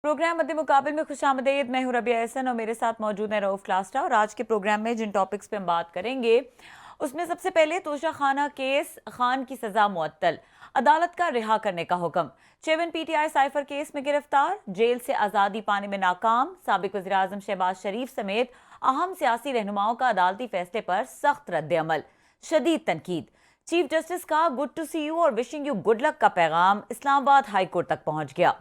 Programme मध्य मुकाबिल में खुशामदीद। मैं हूं रबिया एहसन और मेरे साथ मौजूद है रऊफ क्लास्टा। और आज के प्रोग्राम में जिन टॉपिक्स पे हम बात करेंगे उसमें सबसे पहले तोशा खाना केस, खान की सजा मुअत्तल, अदालत का रिहा करने का हुक्म, चेवन पीटीआई साइफर केस में गिरफ्तार, जेल से आज़ादी पाने में नाकाम, साबिक वज़ीर-ए-आज़म शहबाज शरीफ समेत अहम सियासी रहनुमाओं का अदालती फैसले पर सख्त रद्द-ए-अमल, शदीद तनकीद, चीफ जस्टिस का गुड टू सी यू और विशिंग यू गुड लक का पैगाम इस्लामाबाद हाई कोर्ट तक पहुंच गया।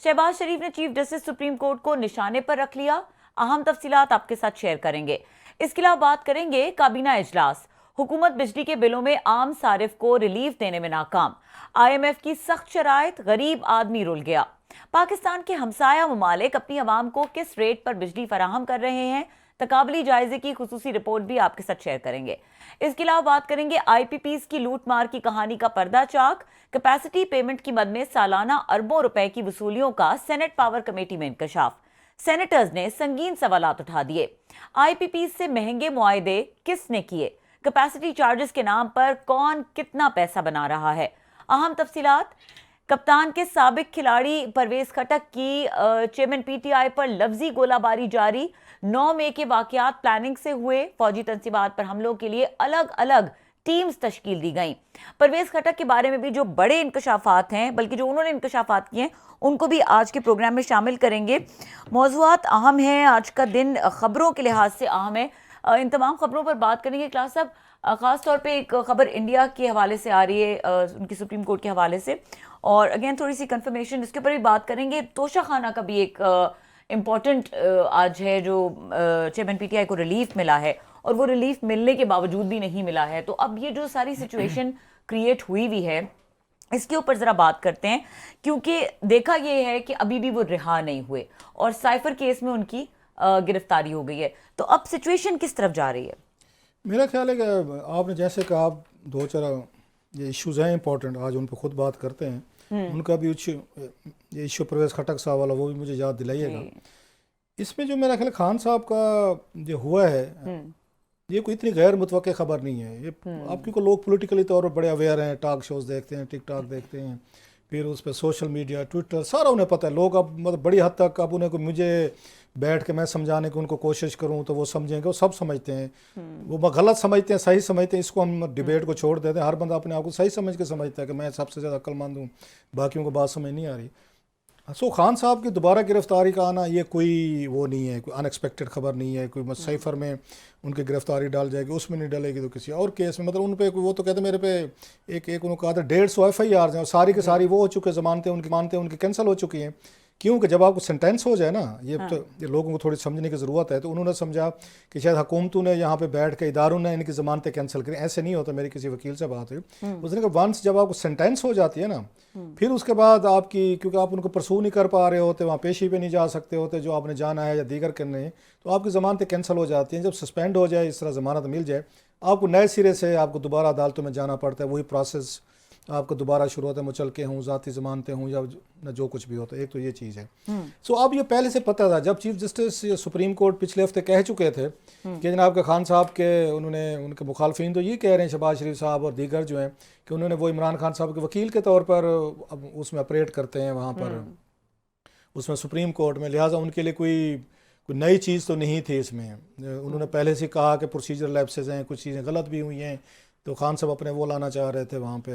शहबाज शरीफ ने चीफ जस्टिस सुप्रीम कोर्ट को निशाने पर रख लिया। अहम तफसीलात आपके साथ शेयर करेंगे। इसके अलावा बात करेंगे काबीना इजलास, हुकूमत बिजली के बिलों में आम सारिफ को रिलीफ देने में नाकाम, IMF की सख्त शराइत, गरीब आदमी रुल गया, पाकिस्तान के हमसाया ममालिक अपनी आवाम को किस रेट पर बिजली फराहम कर रहे हैं, तकाबली जायजे की खुसूसी रिपोर्ट भी आपके साथ शेयर करेंगे। इसके अलावा बात करेंगे IPPs की लूटमार की कहानी का पर्दा चाक, कैपेसिटी पेमेंट की मद में सालाना अरबों रुपए की वसूलियों का सेनेट पावर कमेटी में इंकशाफ, सेनेटर्स ने संगीन सवालात उठा दिए, IPPs से महंगे मुआहदे किसने किए, कैपेसिटी चार्जेस के नाम पर कौन कितना पैसा बना रहा है, अहम तफसीलात, कप्तान के साबिक खिलाड़ी परवेज खटक की चेयरमैन PTI पर लफ्जी गोलाबारी जारी, 9 मई के वाकयात प्लानिंग से हुए, फौजी तंसीबात पर हमलों के लिए अलग अलग टीम्स तश्कील दी गई। परवेज खटक के बारे में भी जो बड़े इंकशाफात हैं, बल्कि जो उन्होंने इंकशाफात किए हैं, उनको भी आज के प्रोग्राम में शामिल करेंगे। मौज़ूआत अहम हैं, आज का दिन खबरों के लिहाज से अहम है। इन तमाम खबरों पर बात करेंगे। क्लास साहब, ख़ास तौर पे एक खबर इंडिया के हवाले से आ रही है, उनकी सुप्रीम कोर्ट के हवाले से, और अगेन थोड़ी सी कंफर्मेशन इसके ऊपर भी बात करेंगे। तोशा खाना का भी एक इम्पॉर्टेंट आज है जो चेयरमैन PTI को रिलीफ मिला है, और वो रिलीफ मिलने के बावजूद भी नहीं मिला है। तो अब ये जो सारी सिचुएशन क्रिएट हुई हुई है, इसके ऊपर ज़रा बात करते हैं, क्योंकि देखा ये है कि अभी भी वो रिहा नहीं हुए और साइफर केस में उनकी गिरफ्तारी हो गई है। तो अब सिचुएशन किस तरफ जा रही है? मेरा ख्याल है कि आपने जैसे कहा, आप दो चार ये इश्यूज़ हैं इंपॉर्टेंट, आज उन पर खुद बात करते हैं। उनका भी ये इशू परवेज खटक साहब वाला, वो भी मुझे याद दिलाइएगा। इसमें जो मेरा ख्याल खान साहब का जो हुआ है, ये कोई इतनी गैर मुतवक्के खबर नहीं है। ये आपकी को लोग पॉलिटिकली तौर पर बड़े अवेयर हैं, टॉक शोज़ देखते हैं, टिकटॉक देखते हैं, फिर उस पर सोशल मीडिया, ट्विटर, सारा उन्हें पता है। लोग अब मतलब बड़ी हद तक अब उन्हें को मुझे बैठ के मैं समझाने की उनको कोशिश करूं तो वो समझेंगे, वो सब समझते हैं। वो गलत समझते हैं, सही समझते हैं, इसको हम डिबेट को छोड़ देते हैं। हर बंदा अपने आप को सही समझ के समझता है कि मैं सबसे ज़्यादा अक्लमंद हूँ, बाकियों को बात समझ नहीं आ रही। सो खान साहब की दोबारा गिरफ्तारी का आना, ये कोई वो नहीं है, कोई अनएक्सपेक्टेड खबर नहीं है। कोई साइफर में उनकी गिरफ्तारी डाल जाएगी, उसमें नहीं डलेगी तो किसी और केस में, मतलब उन पे वो तो कहते मेरे पे एक उन्होंने कहा था 150 FIR हैं, और सारी की सारी वो हो चुके, ज़मानतें उनकी कैंसिल हो चुकी हैं। क्योंकि जब आपको सेंटेंस हो जाए ना, तो ये लोगों को थोड़ी समझने की ज़रूरत है। तो उन्होंने समझा कि शायद हुकूमतों ने यहाँ पे बैठ के इदारों ने इनकी ज़मानतें कैंसिल करी। ऐसे नहीं होता। मेरी किसी वकील से बात हुई, उसने कहा वंस जब आपको सेंटेंस हो जाती है ना, फिर उसके बाद आपकी, क्योंकि आप उनको परसू नहीं कर पा रहे होते, वहाँ पेशी पे नहीं जा सकते होते जो आपने जाना है या दीगर करने हैं, तो आपकी ज़मानतें कैंसिल हो जाती हैं। जब सस्पेंड हो जाए, इस तरह ज़मानत मिल जाए, आपको नए सिरे से आपको दोबारा अदालतों में जाना पड़ता है। वही प्रोसेस आपको दोबारा शुरू होता है, मुचल के हूँ, ज़ाती ज़मानतें हूँ, या जो कुछ भी होता है। एक तो ये चीज़ है। सो अब ये पहले से पता था। जब चीफ जस्टिस सुप्रीम कोर्ट पिछले हफ्ते कह चुके थे कि जनाब के खान साहब के उनके मुखालफिन तो ये कह रहे हैं, शहबाज शरीफ साहब और दीगर जो हैं, कि उन्होंने वो इमरान खान साहब के वकील के तौर पर अब उसमें ऑपरेट करते हैं वहाँ पर उसमें सुप्रीम कोर्ट में, लिहाजा उनके लिए कोई नई चीज़ तो नहीं थी इसमें। उन्होंने पहले से कहा कि प्रोसीजर लैप्सेस हैं, कुछ चीज़ें गलत भी हुई हैं। तो खान साहब अपने वो लाना चाह रहे थे, वहाँ पे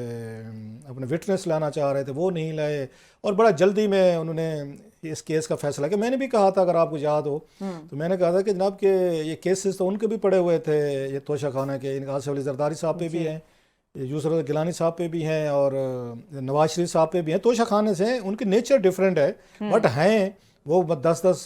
अपने विटनेस लाना चाह रहे थे, वो नहीं लाए, और बड़ा जल्दी में उन्होंने इस केस का फैसला किया। मैंने भी कहा था, अगर आपको याद हो, तो मैंने कहा था कि जनाब के ये केसेस तो उनके भी पड़े हुए थे, ये तोशा खाना के, इनका आसिफ अली जरदारी साहब पे भी हैं, यूसुफ गिलानी साहब पे भी हैं, और नवाज शरीफ साहब पे भी हैं। तोशा खाने से उनके नेचर डिफरेंट है, बट हैं वो 10-10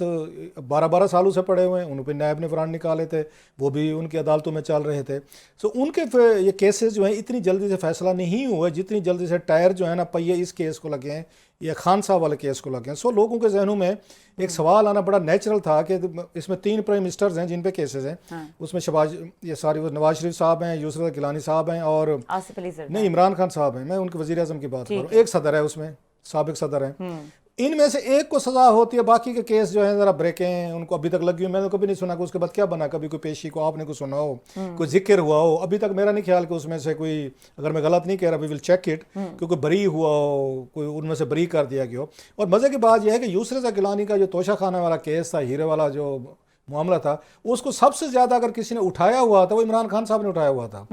12-12 सालों से पड़े हुए हैं। उन पर नायब ने फरान निकाले थे, वो भी उनकी अदालतों में चल रहे थे। सो उनके ये केसेस जो हैं इतनी जल्दी से फैसला नहीं हुआ जितनी जल्दी से टायर जो है ना पहिए इस केस को लगे हैं या खान साहब वाले केस को लगे हैं। सो लोगों के जहनों में एक सवाल आना बड़ा नेचुरल था कि इसमें 3 प्राइम मिनिस्टर्स हैं जिन पे केसेस हैं। उसमें शहबाज, ये सारी नवाज शरीफ साहब हैं, यूसुफ गिलानी साहब हैं, और आसिफ अली नहीं, इमरान खान साहब हैं। मैं उनके वज़ीर-ए-आज़म की बात कर रहा हूँ। एक सदर है उसमें, साबिक सदर हैं। इनमें से एक को सज़ा होती है, बाकी के केस जो है ज़रा ब्रेकें हैं, उनको अभी तक लगी हुई। मैंने कभी नहीं सुना कि उसके बाद क्या बना, कभी कोई पेशी को आपने कुछ सुना हो, कोई जिक्र हुआ हो। अभी तक मेरा नहीं ख्याल कि उसमें से कोई, अगर मैं गलत नहीं कह रहा, वी विल चेक इट, कि कोई बरी हुआ हो, कोई उनमें से बरी कर दिया गया हो। और मज़े की बात यह है कि यूसरत गिलानी का जो तोशा खाना वाला केस था, हीरे वाला जो मामला था, उसको सबसे ज़्यादा अगर किसी ने उठाया हुआ था वो इमरान खान साहब ने उठाया हुआ था,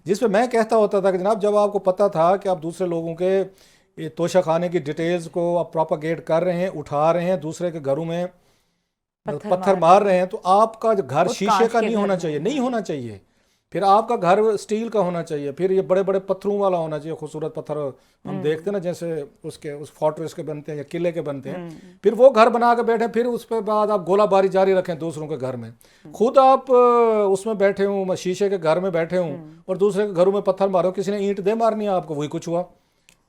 जिसपे मैं कहता होता था कि जनाब जब आपको पता था कि आप दूसरे लोगों के ये तोशा खाने की डिटेल्स को आप प्रोपागेट कर रहे हैं, उठा रहे हैं, दूसरे के घरों में पत्थर मार रहे हैं, तो आपका जो घर शीशे का नहीं होना चाहिए, नहीं होना चाहिए। फिर आपका घर स्टील का होना चाहिए, फिर ये बड़े बड़े पत्थरों वाला होना चाहिए, खूबसूरत पत्थर हम देखते हैं ना, जैसे उसके उस फोर्ट्रेस के बनते हैं या किले के बनते हैं। फिर वो घर बना के बैठे, फिर उस पर बाद आप गोलाबारी जारी रखें दूसरों के घर में, खुद आप उसमें बैठे हूँ, शीशे के घर में बैठे हूँ और दूसरे के घरों में पत्थर मारो, किसी ने ईंट दे मारनी है आपको, वही कुछ हुआ।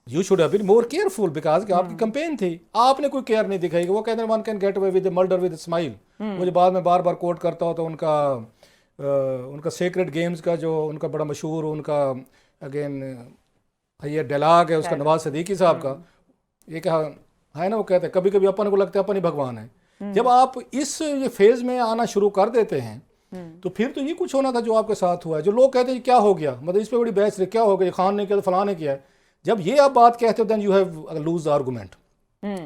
You should have been more careful, because कि आपकी कंपेन थी, आपने कोई केयर नहीं दिखाई। वो कहते हैं one can get away with murder with smile, मुझे बाद में बार बार कोट करता हो तो उनका सेक्रेट गेम्स का जो उनका बड़ा मशहूर उनका अगेन ये डायलॉग है उसका, नवाज सिद्दीकी साहब का, ये क्या है ना, वो कहते हैं कभी कभी अपन को लगता है अपन ही भगवान है। जब आप इस ये फेज में आना शुरू कर देते हैं तो फिर तो ये कुछ होना था जो आपके साथ हुआ है। जो लोग कहते हैं क्या हो गया, मतलब इस पर बड़ी बहस, क्या हो गया, खान ने किया तो फलां ने किया है। जब ये आप बात कहते हो then you have lose argument.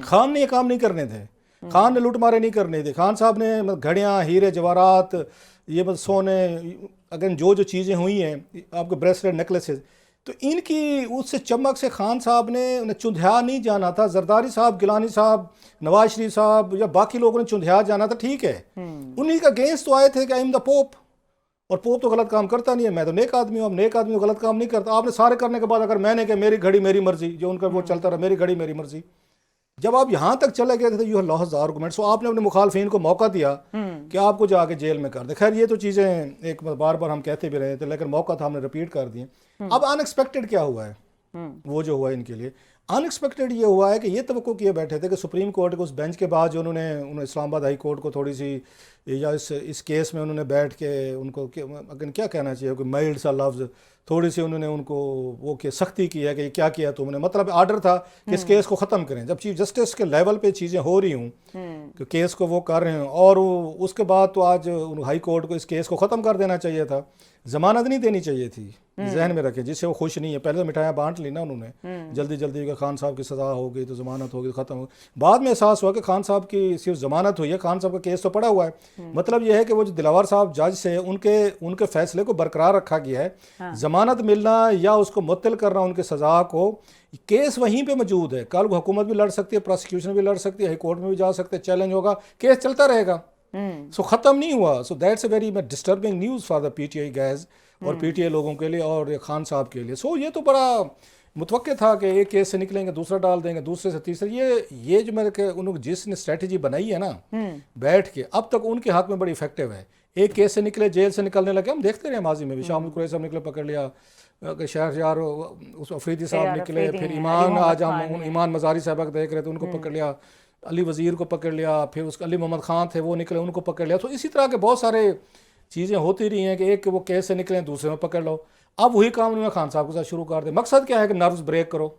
Khan ने ये काम नहीं करने थे, खान ने लूट मारे नहीं करने थे। खान साहब ने घड़ियाँ, हीरे जवाहरात, ये मतलब सोने, अगेन जो जो चीज़ें हुई हैं, आपके ब्रेसलेट, नेकलेसेस, तो इनकी उससे चमक से खान साहब ने उन्हें चुंधिया नहीं जाना था। जरदारी साहब, गिलानी साहब, नवाज शरीफ साहब या बाकी लोगों ने चुंधिया जाना था, ठीक है, उन्हीं का अगेंस्ट तो आए थे कि आई एम द पोप, और पोप तो गलत काम करता नहीं है, मैं तो नेक आदमी हूँ, अब नेक आदमी गलत काम नहीं करता। आपने सारे करने के बाद अगर मैंने कहा मेरी घड़ी मेरी मर्जी, जो उनका वो चलता रहा, मेरी घड़ी मेरी मर्जी, जब आप यहाँ तक चले गए थे यू हैव लॉस्ट आर्गुमेंट। सो आपने अपने मुखालफिन को मौका दिया कि आपको जाके जेल में कर दे। खैर ये तो चीज़ें एक बार बार हम कहते भी रहे थे, लेकिन मौका था, हमने रिपीट कर दिए। अब अनएक्सपेक्टेड क्या हुआ है, वो जो हुआ इनके लिए अनएक्सपेक्टेड ये हुआ है कि ये तवक्को किए बैठे थे कि सुप्रीम कोर्ट के उस बेंच के बाद जो उन्होंने इस्लामाबाद हाई कोर्ट को थोड़ी सी, या इस केस में उन्होंने बैठ के उनको क्या कहना चाहिए, कोई माइल्ड सा लफ्ज़, थोड़ी सी उन्होंने उनको वो कि सख्ती की है कि क्या किया तुमने, मतलब आर्डर था कि इस केस को ख़त्म करें। जब चीफ जस्टिस के लेवल पे चीज़ें हो रही हूँ कि केस को वो कर रहे हैं, और उसके बाद तो आज हाई कोर्ट को इस केस को ख़त्म कर देना चाहिए था, ज़मानत नहीं देनी चाहिए थी, जहन में रखें, जिससे वो खुश नहीं है। पहले तो मिठाइयाँ बांट ली ना उन्होंने, जल्दी जल्दी कि खान साहब की सज़ा हो गई तो ज़मानत होगी तो ख़त्म हो। बाद में एहसास हुआ कि खान साहब की सिर्फ ज़मानत हुई है, खान साहब का केस तो पड़ा हुआ है। मतलब यह है कि वो जो दिलावर साहब जज से उनके फैसले को बरकरार रखा गया है। ज़मानत मिलना या उसको मुअत्तल करना उनके सज़ा को, केस वहीं पे मौजूद है। कल हुकूमत भी लड़ सकती है, प्रोसिक्यूशन भी लड़ सकती है, हाई कोर्ट में भी जा सकते हैं, चैलेंज होगा, केस चलता रहेगा। सो ख़त्म नहीं हुआ। So that's a very disturbing news for the PTI guys और PTI लोगों के लिए और खान साहब के लिए। सो ये तो बड़ा मुतवक्के था कि एक केस से निकलेंगे, दूसरा डाल देंगे, दूसरे से तीसरे। ये जो मेरे उन्होंने जिसने स्ट्रेटजी बनाई है ना बैठ के, अब तक उनके हाथ में बड़ी इफेक्टिव है। एक केस से निकले, जेल से निकलने लगे, हम देखते रहे माजी में भी, शामुल कुरैशी साहब निकले, पकड़ लिया, शहरयार उस अफरीदी साहब निकले, फिर ईमान, आज हम ईमान मज़ारी साहब देख रहे थे, उनको पकड़ लिया, अली वज़ीर को पकड़ लिया, फिर उसके अली मोहम्मद खान थे वो निकले, उनको पकड़ लिया। तो इसी तरह के बहुत सारे चीज़ें होती रही हैं कि एक वो केस से निकले, दूसरे में पकड़ लो। अब वही काम उन्होंने खान साहब के साथ शुरू कर दे। मकसद क्या है कि नर्व्स ब्रेक करो।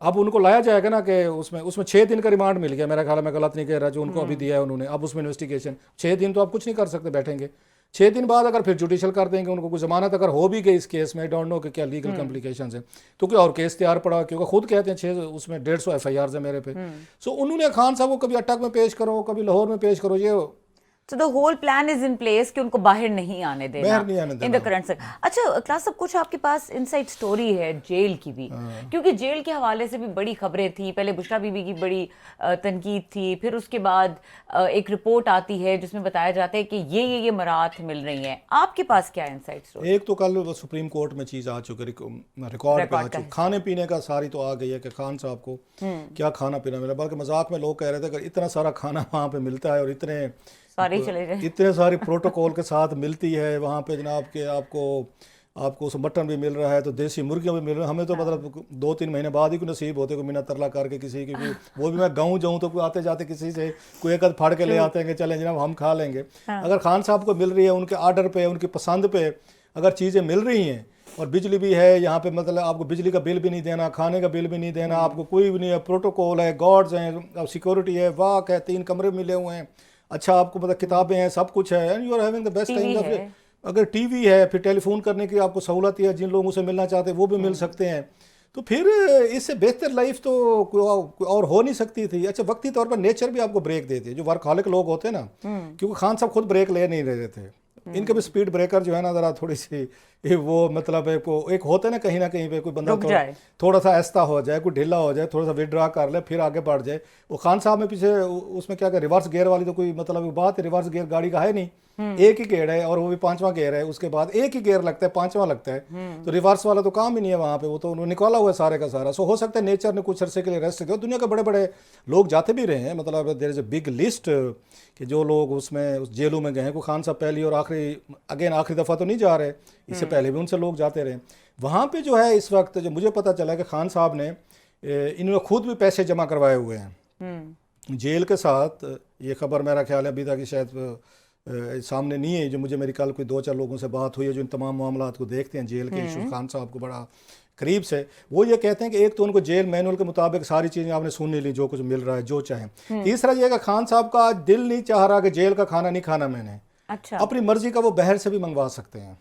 अब उनको लाया जाएगा ना कि उसमें 6 दिन का रिमांड मिल गया, मेरा ख्याल है, मैं गलत नहीं कह रहा, जो उनको अभी दिया है उन्होंने। अब उसमें इन्वेस्टिगेशन 6 दिन तो आप कुछ नहीं कर सकते, बैठेंगे। 6 दिन बाद अगर फिर जुडिशल कर देंगे उनको, कोई जमानत अगर हो भी गई इस केस में, डोंट नो कि क्या लीगल कॉम्प्लिकेशंस है, तो कोई और केस तैयार पड़ा, क्योंकि खुद कहते हैं 6 उसमें 150 FIRs है मेरे पे। सो उन्होंने खान साहब को कभी अटक में पेश करो, कभी लाहौर में पेश करो, ये So the whole plan is in place कि उनको बाहर नहीं आने देना, बाहर नहीं आने देना इन द करंट। अच्छा क्लास, सब कुछ आपके पास इनसाइड स्टोरी है जेल की भी, क्योंकि जेल के हवाले से भी बड़ी खबरें थी। पहले बुशरा बीबी की बड़ी तनकीद थी, फिर उसके बाद एक रिपोर्ट आती है जिसमें बताया जाता है कि ये मराहत मिल रही हैं। आपके पास क्या इनसाइड स्टोरी? एक तो कल सुप्रीम कोर्ट में चीज़ आ चुकी, रिकॉर्ड पे आ चुकी, खाने पीने का सारी तो आ गई है कि खान साहब को क्या खाना पीना मिला। बल्कि मजाक में लोग कह रहे थे कि इतना सारा खाना वहाँ पे मिलता है और इतने सारे प्रोटोकॉल के साथ मिलती है वहाँ पे जनाब के, आपको उस मटन भी मिल रहा है, तो देसी मुर्गियाँ भी मिल रही हैं। हमें तो मतलब 2-3 महीने बाद ही कोई नसीब होते को मिन्नत तरला करके किसी की, वो भी मैं गाँव जाऊँ तो कोई आते जाते किसी से कोई एक फाड़ के ले आते हैं कि चलें जनाब हम खा लेंगे। अगर खान साहब को मिल रही है, उनके आर्डर पे, उनकी पसंद पे अगर चीज़ें मिल रही हैं, और बिजली भी है यहाँ पे, मतलब आपको बिजली का बिल भी नहीं देना, खाने का बिल भी नहीं देना, आपको कोई भी नहीं है, प्रोटोकॉल है, गार्ड्स हैं, सिक्योरिटी है, वाक है, 3 कमरे मिले हुए हैं, अच्छा आपको मतलब किताबें हैं, सब कुछ है, and you are having the best TV time. है। अगर टीवी है, फिर टेलीफोन करने की आपको सहूलत है, जिन लोगों से मिलना चाहते हैं वो भी मिल सकते हैं, तो फिर इससे बेहतर लाइफ तो कोई और हो नहीं सकती थी। अच्छा, वक्ती तौर पर नेचर भी आपको ब्रेक देती है, जो वर्कहॉलिक लोग होते हैं ना, क्योंकि खान साहब खुद ब्रेक ले नहीं रहे थे, इनके भी स्पीड ब्रेकर जो है ना ज़रा थोड़ी सी वो मतलब एक होता है ना कहीं पे कोई बंदा थोड़ा सा ऐसा हो जाए, कोई ढीला हो जाए, थोड़ा सा विड्रॉ कर ले, फिर आगे बढ़ जाए। वो खान साहब में पीछे उसमें क्या रिवर्स गियर वाली तो कोई मतलब बात है, रिवर्स गियर गाड़ी का है नहीं, एक ही गियर है, और वो भी 5वां गियर है, उसके बाद एक ही गियर लगता है, 5वां लगता है, तो रिवर्स वाला तो काम ही नहीं है वहाँ पे, वो तो उन्होंने निकाला हुआ है सारे का सारा। सो हो सकता है नेचर ने कुछ अरसे के लिए रेस्ट दिया। दुनिया के बड़े बड़े लोग जाते भी रहे हैं, मतलब there is a big list कि जो लोग उसमें उस जेलों में गए हैं। को खान साहब पहली और आखिरी दफ़ा तो नहीं जा रहे, इससे पहले भी उनसे लोग जाते रहे वहाँ पे। जो है इस वक्त जो मुझे पता चला कि खान साहब ने इन्होंने खुद भी पैसे जमा करवाए हुए हैं जेल के साथ। ये खबर मेरा ख्याल है अभी तक शायद सामने नहीं है, जो मुझे मेरी कल कोई 2-4 लोगों से बात हुई है जो इन तमाम मामलात को देखते हैं जेल के इशू, खान साहब को बड़ा करीब से। वो ये कहते हैं कि एक तो उनको जेल मैनुअल के मुताबिक सारी चीज़ें आपने सुन ली, जो कुछ मिल रहा है, जो चाहें। तीसरा ये कि खान साहब का दिल नहीं चाह रहा कि जेल का खाना नहीं खाना मैंने, अच्छा, अपनी मर्जी का वो बाहर से भी मंगवा सकते हैं।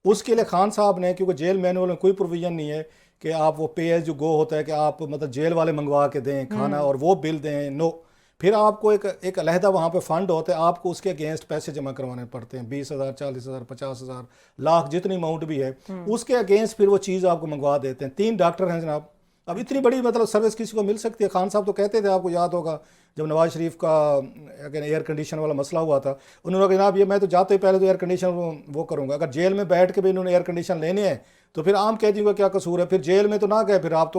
उसके लिए खान साहब ने, क्योंकि जेल मैनुअल में कोई प्रोविजन नहीं है कि आप वो पे एज यू गो होता है कि आप मतलब जेल वाले मंगवा के दें खाना और वो बिल दें, नो। फिर आपको एक अलहदा वहाँ पे फंड होता है, आपको उसके अगेंस्ट पैसे जमा करवाने पड़ते हैं, 20,000, 40,000, 50,000, लाख, जितनी अमाउंट भी है, उसके अगेंस्ट फिर वो चीज़ आपको मंगवा देते हैं। 3 डॉक्टर हैं जनाब। अब इतनी बड़ी मतलब सर्विस किसी को मिल सकती है? खान साहब तो कहते थे, आपको याद होगा जब नवाज शरीफ का एयर कंडीशन वाला मसला हुआ था, उन्होंने कहा जनाब ये मैं तो जाते ही पहले तो एयर कंडीशन वो करूँगा। अगर जेल में बैठ के भी इन्होंने एयर कंडीशन लेने हैं तो फिर आम कैदियों का क्या कसूर है? फिर जेल में तो ना गए, फिर आप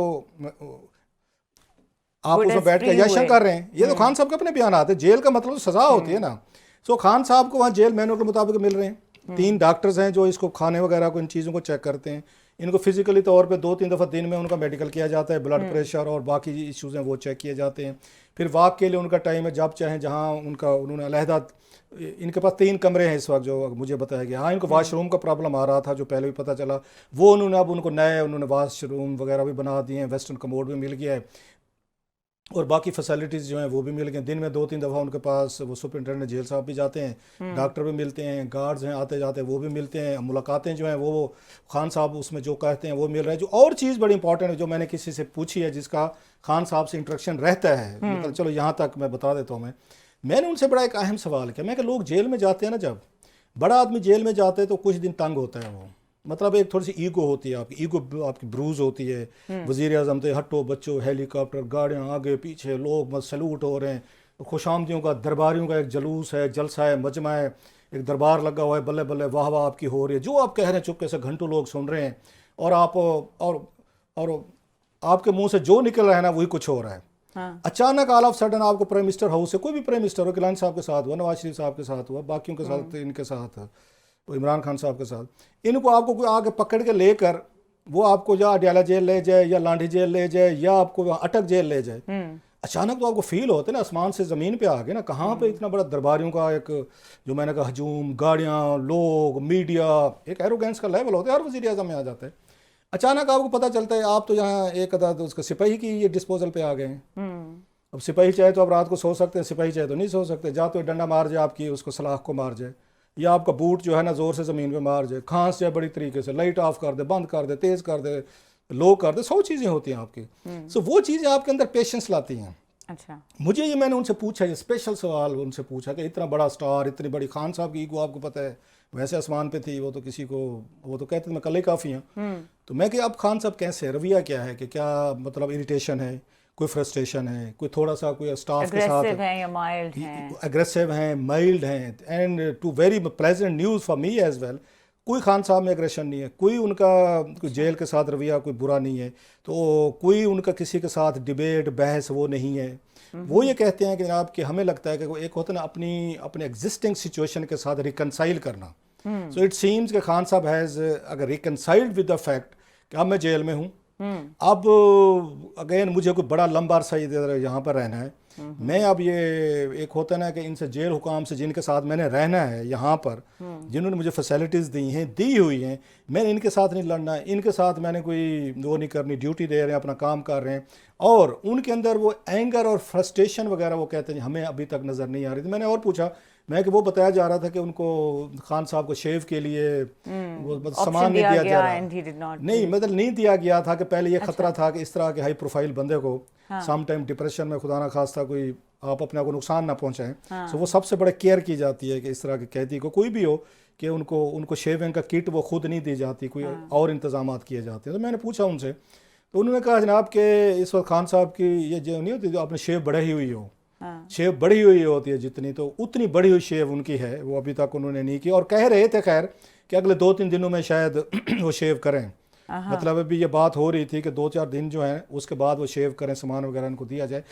उसमें बैठ के यशन कर रहे हैं। ये तो खान साहब के अपने बयान आते हैं। जेल का मतलब सजा होती है ना। सो खान साहब को वहाँ जेल मैनुअल के मुताबिक मिल रहे हैं। 3 डॉक्टर्स हैं जो इसको खाने वगैरह को, इन चीज़ों को चेक करते हैं। इनको फिजिकली तौर पे 2-3 दफ़ा दिन में उनका मेडिकल किया जाता है, ब्लड प्रेशर और बाकी इश्यूज़ हैं वो चेक किए जाते हैं। फिर वाक के लिए उनका टाइम है जब चाहें, जहाँ उन्होंने अलहदा, इनके पास 3 कमरे हैं इस वक्त जो मुझे बताया गया। हाँ, इनको वाशरूम का प्रॉब्लम आ रहा था जो पहले भी पता चला, वो उन्होंने अब उनको नए वाशरूम वगैरह भी बना दिए हैं, वेस्टर्न कमोड भी मिल गया है और बाकी फैसिलिटीज़ जो हैं वो भी मिल गए। दिन में 2-3 दफ़ा उनके पास वो सुपरिटेंडेंट जेल साहब भी जाते हैं, डॉक्टर भी मिलते हैं, गार्ड्स हैं आते जाते वो भी मिलते हैं, मुलाकातें जो हैं वो खान साहब उसमें जो कहते हैं वो मिल रहा है। जो और चीज़ बड़ी इंपॉर्टेंट है जो मैंने किसी से पूछी है जिसका खान साहब से इंट्रैक्शन रहता है, मतलब चलो यहाँ तक मैं बता देता हूँ। मैंने उनसे बड़ा एक अहम सवाल किया। मैं कि लोग जेल में जाते हैं ना, जब बड़ा आदमी जेल में जाते हैं तो कुछ दिन तंग होता है वो, मतलब एक थोड़ी सी ईगो होती है, आपकी ब्रूज होती है। वज़ीर आज़म थे, हटो बच्चों, हेलीकॉप्टर, गाड़ियाँ आगे पीछे, लोग बस सैल्यूट हो रहे हैं, खुशामदियों का, दरबारियों का एक जलूस है, जलसा है, मजमा है, एक दरबार लगा हुआ है, बल्ले बल्ले वाह वाह आपकी हो रही है, जो आप कह रहे हैं चुपके से घंटों लोग सुन रहे हैं, और आप और आपके मुंह से जो निकल रहा है ना वही कुछ हो रहा है। हाँ। अचानक ऑल ऑफ सडन आपको प्राइम मिनिस्टर हाउस से, कोई भी प्राइम मिनिस्टर हो, गिलानी साहब के साथ हुआ, नवाज शरीफ साहब के साथ हुआ, बाकियों के साथ, इनके साथ, इमरान खान साहब के साथ, इनको आपको कोई आगे पकड़ के लेकर वो आपको या अडयाला जेल ले जाए या लांढी जेल ले जाए या आपको अटक जेल ले जाए, अचानक तो आपको फील होता है ना आसमान से ज़मीन पे आ गए ना, कहाँ पे इतना बड़ा दरबारियों का एक जो मैंने कहा हजूम, गाड़ियाँ, लोग, मीडिया, एक एरोगेंस का लेवल होता है, हर वज़ीर आज़म में आ जाता है। अचानक आपको पता चलता है आप तो यहाँ एक अदा तो उसका सिपाही की ये डिस्पोजल पे आ गए हैं। अब सिपाही चाहे तो आप रात को सो सकते हैं, सिपाही चाहे तो नहीं सो सकते, जा तो डंडा मार जाए आपकी, उसको सलाख को मार जाए, या आपका बूट जो है ना ज़ोर से ज़मीन पे मार जाए, खांस जाए बड़ी तरीके से, लाइट ऑफ कर दे, बंद कर दे, तेज़ कर दे, लो कर दे, 100 चीज़ें होती हैं आपकी। सो वो चीज़ें आपके अंदर पेशेंस लाती हैं। अच्छा, मुझे ये मैंने उनसे पूछा, ये स्पेशल सवाल उनसे पूछा कि इतना बड़ा स्टार, इतनी बड़ी, खान साहब की ईगो आपको पता है वैसे आसमान पे थी, वो तो किसी को, वो तो कहते थे मैं कल ही काफ़ी हूँ। तो मैं कि अब खान साहब कैसे, रवैया क्या है, कि क्या मतलब इरिटेशन है, कोई फ्रस्ट्रेशन है, कोई थोड़ा सा कोई स्टाफ के साथ एग्रेसिव हैं, माइल्ड हैं, and too very pleasant news for me as well, कोई खान साहब में एग्रेशन नहीं है, कोई उनका कोई जेल के साथ रवैया कोई बुरा नहीं है, तो कोई उनका किसी के साथ डिबेट बहस वो नहीं है। वो ये कहते हैं कि जनाब कि हमें लगता है कि एक होता है ना अपनी एग्जिस्टिंग सिचुएशन के साथ रिकनसाइल करना। सो इट सीम्स कि खान साहब हैज़ अगर रिकनसाइल्ड विद द फैक्ट कि अब मैं जेल में हूँ, अब अगेन मुझे कोई बड़ा लंबा अरसा इधर यहाँ पर रहना है, मैं अब ये एक होता है ना कि इनसे जेल हुकाम से जिनके साथ मैंने रहना है यहाँ पर, जिन्होंने मुझे फैसिलिटीज़ दी हुई हैं, मैंने इनके साथ नहीं लड़ना, इनके साथ मैंने कोई वो नहीं करनी, ड्यूटी दे रहे हैं, अपना काम कर रहे हैं, और उनके अंदर वो एंगर और फ्रस्ट्रेशन वगैरह वो कहते हैं हमें अभी तक नज़र नहीं आ रही थी। मैंने और पूछा, मैं कि वो बताया जा रहा था कि उनको खान साहब को शेव के लिए वो सामान नहीं दिया जा रहा, नहीं मतलब नहीं दिया गया था कि पहले ये खतरा था कि इस तरह के हाई प्रोफाइल बंदे को सम टाइम डिप्रेशन में खुदा ना खास्ता कोई आप अपने को नुकसान ना पहुंचाएं, सो वो सबसे बड़े केयर की जाती है कि इस तरह के कैदी को कोई भी हो कि उनको शेविंग का किट वो खुद नहीं दी जाती, कोई और इंतजाम किए जाते हैं। तो मैंने पूछा उनसे, तो उन्होंने कहा जनाब कि इस वक्त खान साहब की ये जो नहीं होती, जो आपने शेव बढ़ी हुई हो, शेव बढ़ी हुई होती है जितनी, तो उतनी बढ़ी हुई शेव उनकी है, वो अभी तक उन्होंने नहीं की, और कह रहे थे खैर कि अगले 2-3 दिनों में शायद वो शेव करें। मतलब अभी ये बात हो रही थी कि 2-4 दिन जो हैं उसके बाद वो शेव करें, सामान वगैरह इनको दिया जाए।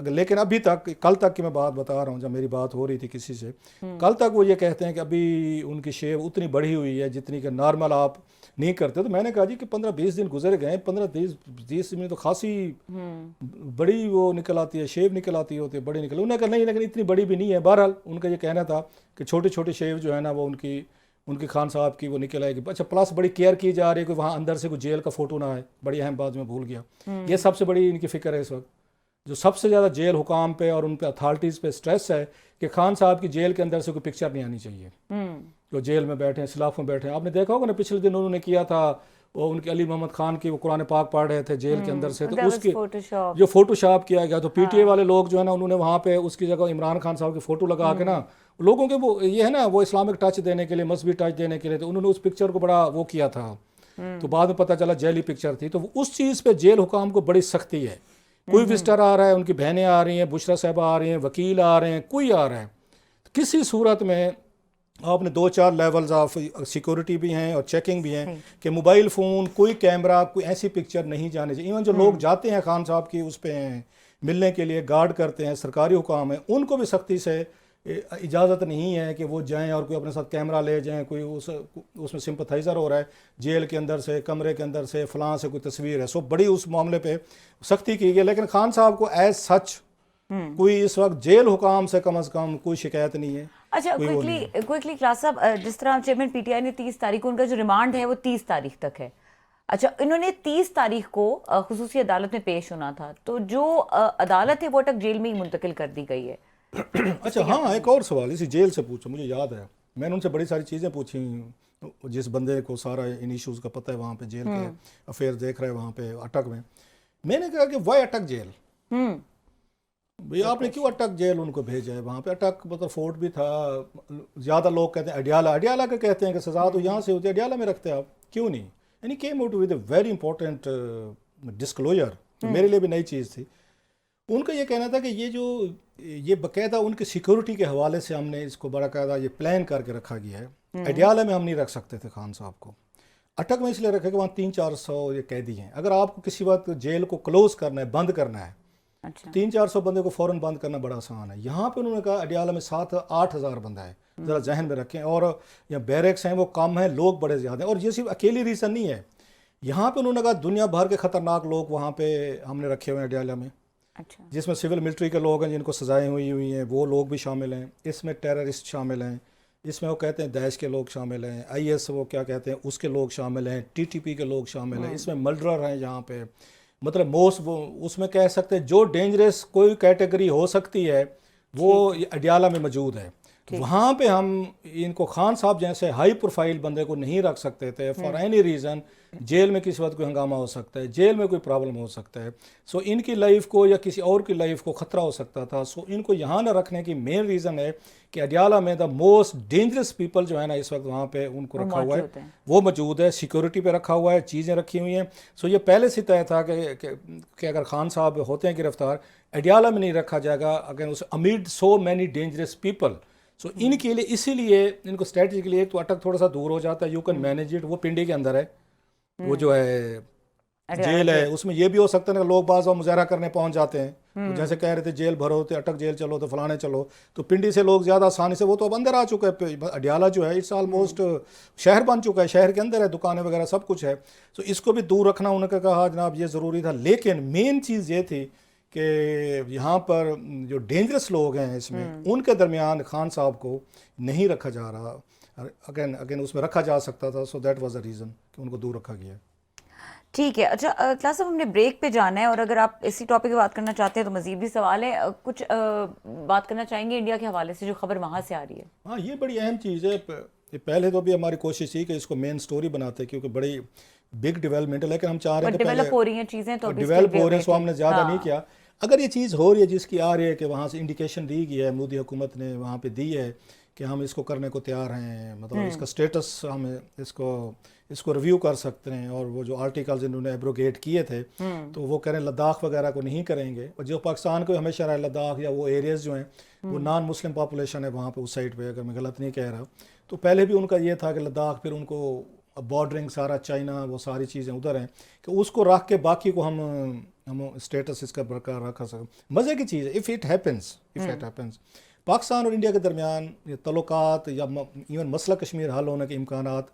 लेकिन अभी तक, कल तक की मैं बात बता रहा हूँ, जब मेरी बात हो रही थी किसी से, कल तक वो ये कहते हैं कि अभी उनकी शेव उतनी बढ़ी हुई है जितनी कि नॉर्मल आप नहीं करते। तो मैंने कहा जी कि 15-20 दिन गुजर गए, 15-20 में तो खासी बड़ी वो निकल आती है, शेव निकल आती होती है, बड़ी निकल। उन्होंने कहा नहीं, लेकिन इतनी बड़ी भी नहीं है। बहरहाल उनका ये कहना था कि छोटी छोटी शेव जो है ना वो उनकी खान साहब की वो निकल आएगी। अच्छा, प्लस बड़ी केयर की जा रही है कि वहाँ अंदर से कोई जेल का फोटो ना आए, बड़ी अहम बात मैं भूल गया। ये सबसे बड़ी इनकी फिक्र है इस वक्त, जो सबसे ज़्यादा जेल हुकाम पे और उन पे अथॉरिटीज़ पे स्ट्रेस है कि खान साहब की जेल के अंदर से कोई पिक्चर नहीं आनी चाहिए, जो जेल में बैठे हैं, सलाफ में बैठे हैं। आपने देखा होगा ना, पिछले दिन उन्होंने किया था वो उनके अली मोहम्मद खान की वो कुरान पाक पढ़ रहे थे जेल के अंदर से, तो उसकी जो फोटोशॉप किया गया, तो पीटीए वाले लोग जो है ना उन्होंने वहाँ पे उसकी जगह इमरान खान साहब की फ़ोटो लगा के ना लोगों के वो ये है ना वो इस्लामिक टच देने के लिए, मजहबी टच देने के लिए, तो उन्होंने उस पिक्चर को बड़ा वो किया था। तो बाद में पता चला जेली पिक्चर थी। तो उस चीज़ पे जेल हुकाम को बड़ी सख्ती है। कोई विजिटर आ रहा है, उनकी बहनें आ रही हैं, बुशरा साहबा आ रही हैं, वकील आ रहे हैं, कोई आ रहा है, किसी सूरत में आपने 2-4 लेवल्स ऑफ सिक्योरिटी भी हैं और चेकिंग भी हैं कि मोबाइल फ़ोन, कोई कैमरा, कोई ऐसी पिक्चर नहीं जाने चाहिए। इवन जो लोग जाते हैं खान साहब की उस पर मिलने के लिए, गार्ड करते हैं, सरकारी हुकाम है, उनको भी सख्ती से इजाज़त नहीं है कि वो जाएं और कोई अपने साथ कैमरा ले जाएं, कोई उसमें सिंपथाइज़र हो रहा है जेल के अंदर से, कमरे के अंदर से, फलां से कोई तस्वीर है। सो बड़ी उस मामले पे सख्ती की गई। लेकिन खान साहब को एज सच कोई इस वक्त जेल हुकाम से कम कोई शिकायत नहीं है। अच्छा, क्विकली क्लास साहब, जिस तरह चेयरमैन पीटीआई ने 30 तारीख को, उनका जो रिमांड है वो 30 तारीख तक है। अच्छा, इन्होंने 30 तारीख को खुसूसी अदालत में पेश होना था, तो जो अदालत है वो तक जेल में ही मुंतकिल कर दी गई है। अच्छा हाँ, एक और सवाल इसी जेल से पूछो, मुझे याद है मैंने उनसे बड़ी सारी चीज़ें पूछी, जिस बंदे को सारा इन इश्यूज़ का पता है, वहाँ पे जेल के अफेयर देख रहे हैं वहाँ पे अटक में। मैंने कहा कि वाई अटक जेल, भैया आपने क्यों अटक जेल उनको भेजा है वहाँ पे? अटक मतलब फोर्ट भी था, ज़्यादा लोग कहते हैं अडियाला का कहते हैं कि सज़ा तो यहाँ से होती है, अडियाला में रखते हैं आप, क्यों नहीं? यानी came out with a very important disclosure, मेरे लिए भी नई चीज़ थी। उनका ये कहना था कि ये बाकायदा उनकी सिक्योरिटी के हवाले से हमने इसको बाकायदा ये प्लान करके रखा गया है। अडियाला में हम नहीं रख सकते थे खान साहब को, अटक में इसलिए रखे कि वहाँ 300-400 ये कैदी हैं। अगर आपको किसी वक्त जेल को क्लोज करना है, बंद करना है, अच्छा, 300-400 बंदे को फ़ौरन बंद करना बड़ा आसान है। यहाँ पे उन्होंने कहा अडियाला में 7-8 हज़ार बंदा है, ज़रा जहन में रखें। और यहाँ बैरक्स हैं वो कम हैं, लोग बड़े ज़्यादा हैं। और ये सिर्फ अकेली रीज़न नहीं है, यहाँ पे उन्होंने कहा दुनिया भर के ख़तरनाक लोग वहाँ पे हमने रखे हुए हैं अडियाला में, अच्छा, जिसमें सिविल मिलिट्री के लोग हैं जिनको सजाएं हुई हैं, वो लोग भी शामिल हैं, इसमें टेररिस्ट शामिल हैं, इसमें वो कहते हैं दाइश के लोग शामिल हैं, IS वो क्या कहते हैं उसके लोग शामिल हैं, TTP के लोग शामिल हैं, इसमें मर्डरर हैं यहाँ पे, मतलब मोस्ट वो उसमें कह सकते हैं जो डेंजरस कोई कैटेगरी हो सकती है वो अडियाला में मौजूद है। वहाँ पे हम इनको खान साहब जैसे हाई प्रोफाइल बंदे को नहीं रख सकते थे फॉर एनी रीज़न। जेल में किसी वक्त कोई हंगामा हो सकता है, जेल में कोई प्रॉब्लम हो सकता है, सो इनकी लाइफ को या किसी और की लाइफ को ख़तरा हो सकता था। सो इनको यहाँ ना रखने की मेन रीज़न है कि अडियाला में द मोस्ट डेंजरस पीपल जो है ना इस वक्त वहाँ पे उनको रखा हुआ है, वो मौजूद है, सिक्योरिटी पे रखा हुआ है, चीज़ें रखी हुई हैं। सो ये पहले से तय था कि अगर खान साहब होते हैं गिरफ्तार, अडियाला में नहीं रखा जाएगा अगर उस अमीड सो मैनी डेंजरस पीपल। सो इनके लिए इसीलिए इनको स्ट्रेटजी के लिए तो अटक थोड़ा सा दूर हो जाता है, यू कैन मैनेज इट, वो पिंडी के अंदर है, वो जो है जेल है, उसमें ये भी हो सकता है ना लोग बाज़ मुजाहरा करने पहुंच जाते हैं, तो जैसे कह रहे थे जेल भरो तो अटक जेल चलो तो फलाने चलो, तो पिंडी से लोग ज़्यादा आसानी से, वो तो अब अंदर आ चुका है। अडियाला जो है इट्स ऑलमोस्ट शहर बन चुका है, शहर के अंदर है, दुकानें वगैरह सब कुछ है। तो इसको भी दूर रखना उन्होंने कहा जनाब ये ज़रूरी था। लेकिन मेन चीज़ ये थी कि यहाँ पर जो डेंजरस लोग हैं इसमें उनके दरमियान खान साहब को नहीं रखा जा रहा, अगेन अगेन उसमें रखा जा सकता था, so that was the reason कि उनको दूर रखा गया। ठीक है। अच्छा क्लास साहब, हमने ब्रेक पे जाना है और अगर आप इसी टॉपिक पे बात करना चाहते हैं तो मजीद भी सवाल है। कुछ बात करना चाहेंगे इंडिया के हवाले से जो खबर वहाँ से आ रही है? हाँ, ये बड़ी अहम चीज़ है। ये पहले तो भी हमारी कोशिश थी कि इसको मेन स्टोरी बनाते, क्योंकि बड़ी बिग डेवलपमेंट है, लेकिन हम चाह रहे हैं कि पहले डेवलप हो रही हैं चीज़ें तो अभी डेवलप still हो we रहे are हैं, सो हमने waiting। ज़्यादा नहीं हाँ, किया। अगर ये चीज़ हो रही है जिसकी आ रही है कि वहाँ से इंडिकेशन दी गई है, मोदी हुकूमत ने वहाँ पे दी है कि हम इसको करने को तैयार हैं, मतलब इसका स्टेटस हम इसको रिव्यू कर सकते हैं, और वो जो आर्टिकल्स इन्होंने एब्रोगेट किए थे तो वो कह रहे हैं लद्दाख वगैरह को नहीं करेंगे, और जो पाकिस्तान को हमेशा रहा है लद्दाख या वो एरियाज़ जो हैं वो नॉन मुस्लिम पॉपुलेशन है वहाँ पे उस साइड पे, अगर मैं गलत नहीं कह रहा। तो पहले भी उनका ये था कि लद्दाख, फिर उनको बॉर्डरिंग सारा चाइना, वो सारी चीज़ें उधर हैं कि उसको रख के बाकी को हम स्टेटस इसका बरकरार रखा सकें। मज़े की चीज़ है इफ़ इट हैपन्स पाकिस्तान और इंडिया के दरमियान ये तल्लुकात या इवन मसला कश्मीर हल होने के इम्कानात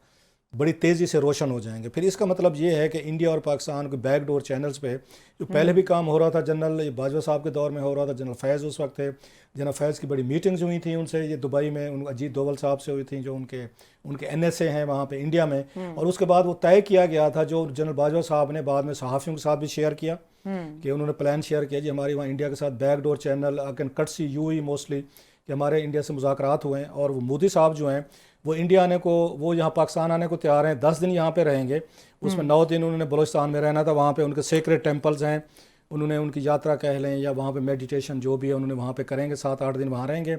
बड़ी तेज़ी से रोशन हो जाएंगे। फिर इसका मतलब ये है कि इंडिया और पाकिस्तान के बैकडोर चैनल्स पे जो पहले भी काम हो रहा था, जनरल बाजवा साहब के दौर में हो रहा था, जनरल फैज़ उस वक्त थे, जनरल फैज़ की बड़ी मीटिंग्स हुई थी उनसे, ये दुबई में उन अजीत डोवल साहब से हुई थी जो उनके NSA हैं वहाँ पे इंडिया में, और उसके बाद वो तय किया गया था, जो जनरल बाजवा साहब ने बाद में सहाफ़ियों के साथ भी शेयर किया कि उन्होंने प्लान शेयर किया जी हमारी वहाँ इंडिया के साथ backdoor channel again courtesy UAE mostly कि हमारे इंडिया से मुज़ाकरात हुए हैं, और वो मोदी साहब जो हैं वो इंडिया आने को, वो यहाँ पाकिस्तान आने को तैयार हैं, 10 दिन यहाँ पे रहेंगे, उसमें 9 दिन उन्होंने बलूचिस्तान में रहना था, वहाँ पे उनके सेक्रेट टेम्पल्स हैं, उन्होंने उनकी यात्रा कह लें या वहाँ पे मेडिटेशन जो भी है उन्होंने वहाँ पे करेंगे, 7-8 दिन वहाँ रहेंगे,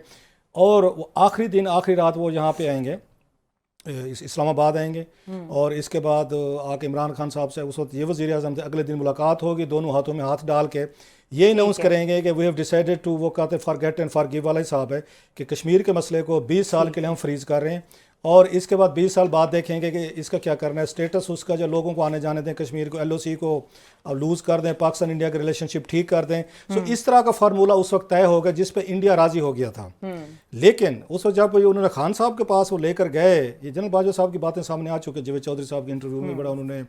और वो आखिरी रात वो यहाँ पे आएंगे, इस्लामाबाद आएंगे, और इसके बाद आके इमरान खान साहब से, उस वक्त ये वज़ीर आज़म थे, अगले दिन मुलाकात होगी, दोनों हाथों में हाथ डाल के ये अनाउंस करेंगे कि वी हैव डिसाइडेड टू, वो कहते फॉरगेट एंड फॉरगिव वाला हिसाब है कि कश्मीर के मसले को 20 साल के लिए हम फ्रीज़ कर रहे हैं, और इसके बाद 20 साल बाद देखेंगे कि इसका क्या करना है, स्टेटस उसका जो लोगों को आने जाने दें, कश्मीर को LOC को अब लूज़ कर दें, पाकिस्तान इंडिया की रिलेशनशिप ठीक कर दें। सो इस तरह का फार्मूला उस वक्त तय होगा जिस पे इंडिया राज़ी हो गया था। लेकिन उस वक्त जब उन्होंने खान साहब के पास वो लेकर गए, ये जनरल बाजवा साहब की बातें सामने आ चुकी, जावेद चौधरी साहब के इंटरव्यू में बड़ा उन्होंने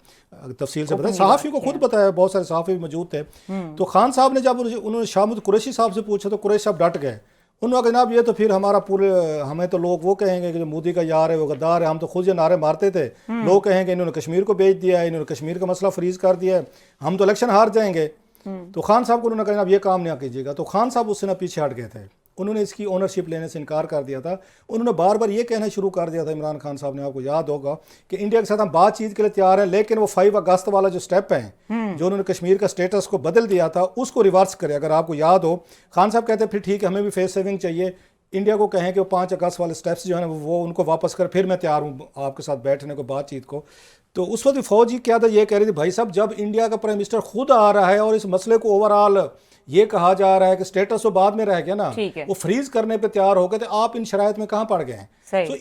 तफसील से बताया, सहाफ़ी को खुद बताया, बहुत सारे सहाफ़ी मौजूद थे। तो खान साहब ने जब उन्होंने शाहमूद कुरैशी साहब से पूछा तो कुरैशी साहब डट गए, उन्होंने कहा जनाब ये तो फिर हमारा पूरे, हमें तो लोग वो कहेंगे कि जो मोदी का यार है वो गद्दार है, हम तो खुद ये नारे मारते थे, लोग कहेंगे इन्होंने कश्मीर को बेच दिया है, इन्होंने कश्मीर का मसला फ्रीज कर दिया है, हम तो इलेक्शन हार जाएंगे। तो खान साहब को उन्होंने कहा जनाब ये काम नहीं कीजिएगा, तो खान साहब उससे ना पीछे हट गए थे, उन्होंने इसकी ओनरशिप लेने से इनकार कर दिया था। उन्होंने बार बार ये कहना शुरू कर दिया था, इमरान खान साहब ने, आपको याद होगा कि इंडिया के साथ हम बातचीत के लिए तैयार हैं, लेकिन वो 5 अगस्त वाला जो स्टेप है जो उन्होंने कश्मीर का स्टेटस को बदल दिया था उसको रिवर्स करें। अगर आपको याद हो, खान साहब कहते फिर ठीक है हमें भी फेस सेविंग चाहिए, इंडिया को कहें कि वो 5 अगस्त वाले स्टेप्स जो है ना वो उनको वापस कर, फिर मैं तैयार हूँ आपके साथ बैठने को, बातचीत को। तो उस वक्त फौजी क्या था, ये कह रही थी भाई साहब जब इंडिया का प्राइम मिनिस्टर खुद आ रहा है और इस मसले को ओवरऑल ये कहा जा रहा है कि स्टेटस तो बाद में रह गया ना, वो फ्रीज करने पे तैयार हो गए थे, आप इन शराइत में कहाँ पड़ गए हैं? तो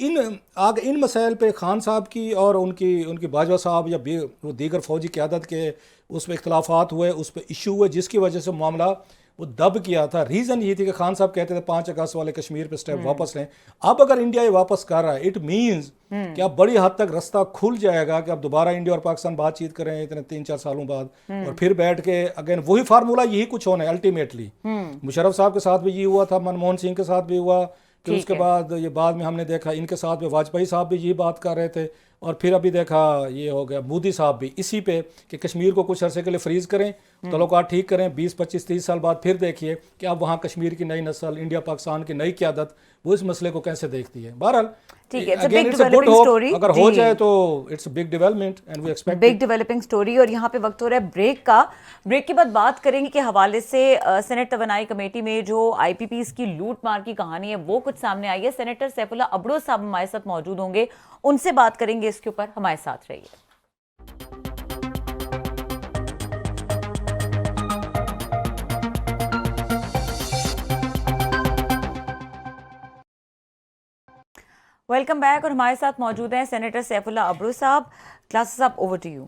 इन मसाइल पे खान साहब की और उनकी बाजवा साहब या वो दीगर फौजी क़यादत के उस पर इख्तलाफात हुए, उस पर इशू हुए, जिसकी वजह से मामला वो दब किया था। रीज़न ये थी कि खान साहब कहते थे 5 अगस्त वाले कश्मीर पे स्टेप वापस लें। अब अगर इंडिया ये वापस कर रहा है, इट मीन्स कि अब बड़ी हद तक रास्ता खुल जाएगा कि अब दोबारा इंडिया और पाकिस्तान बातचीत करें इतने 3-4 सालों बाद, और फिर बैठ के अगेन वही फार्मूला, यही कुछ होना है अल्टीमेटली। मुशर्रफ साहब के साथ भी ये हुआ था, मनमोहन सिंह के साथ भी हुआ, फिर उसके बाद ये बाद में हमने देखा इनके साथ भी वाजपेयी साहब भी यही बात कर रहे थे, और फिर अभी देखा ये हो गया मोदी साहब भी इसी पे कि कश्मीर को कुछ अरसे के लिए फ्रीज करें, तल्लुकात ठीक करें, 20-25-30 साल बाद फिर देखिए कि अब वहाँ कश्मीर की नई नस्ल, इंडिया पाकिस्तान की नई क़यादत वो इस मसले को कैसे देखती है। बहरहाल ठीक है, इट्स अ गुड स्टोरी, अगर हो जाए तो it's a big development and we expect big developing story. और यहाँ पे वक्त हो रहा है ब्रेक का। ब्रेक के बाद बात करेंगे कि हवाले से सेनेट तवानाई कमेटी में जो IPPs की लूट मार की कहानी है वो कुछ सामने आई है। सेनेटर सैफुल्लाह अब्रो साहब हमारे साथ मौजूद होंगे, उनसे बात करेंगे इसके ऊपर, हमारे साथ रहिए। वेलकम बैक, और हमारे साथ मौजूद हैं सेनेटर सैफुल्लाह अब्रो साहब। क्लास साहब, ओवर टू यू।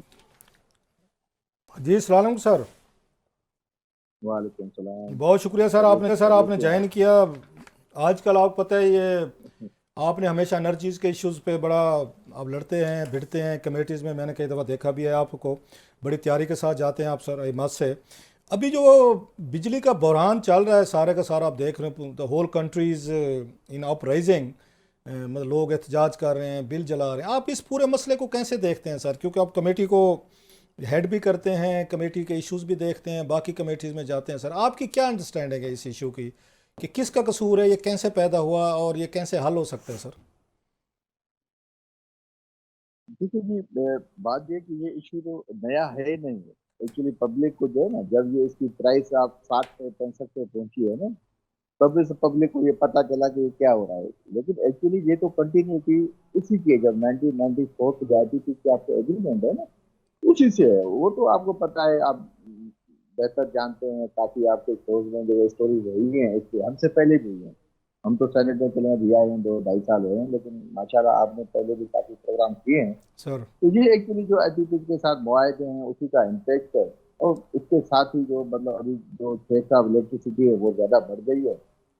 जी अस्सलाम वालेकुम सर। वालेकुम सलाम। बहुत शुक्रिया सर आपने ज्वाइन किया। आजकल आपको पता है ये आपने हमेशा एनर्जीज़ के इश्यूज़ पे बड़ा आप लड़ते हैं, भिड़ते हैं कमेटीज़ में, मैंने कई दफ़ा देखा भी है आपको, बड़ी तैयारी के साथ जाते हैं आप सर हिम्मत से। अभी जो बिजली का बहरान चल रहा है सारे का सारा आप देख रहे हैं, the whole countries in uprising, मतलब लोग एहतजाज कर रहे हैं, बिल जला रहे हैं। आप इस पूरे मसले को कैसे देखते हैं सर? क्योंकि आप कमेटी को हेड भी करते हैं, कमेटी के इश्यूज भी देखते हैं, बाकी कमेटीज में जाते हैं सर, आपकी क्या अंडरस्टैंडिंग है इस इशू की कि किसका कसूर है, ये कैसे पैदा हुआ और ये कैसे हल हो सकता है सर? देखिए जी, बात ये कि ये इशू तो नया है नहीं है। एक्चुअली पब्लिक को जो है ना, जब ये इसकी प्राइस आप 60 से 65 पे पहुंची है ना, तब से पब्लिक को ये पता चला कि ये क्या हो रहा है। लेकिन एक्चुअली ये तो कंटिन्यूटी उसी की है, जब 1994 की आईपीपी की आपको एग्रीमेंट है ना, उसी से है। वो तो आपको पता है, आप बेहतर जानते हैं, काफी आपके शोज में जो स्टोरीज हुई हैं इसके हमसे पहले भी हुई हैं। हम तो सेनेट में चले भी आए हैं, 2 ढाई साल हुए हैं, लेकिन माशाल्लाह आपने पहले भी काफी प्रोग्राम किए हैं। सर तो ये एक्चुअली जो एटीट्यूड के साथ मुआहदे हैं उसी का इम्पैक्ट है। और इसके साथ ही जो मतलब अभी जो क्षेत्र ऑफ इलेक्ट्रिसिटी है वो ज्यादा बढ़ गई है,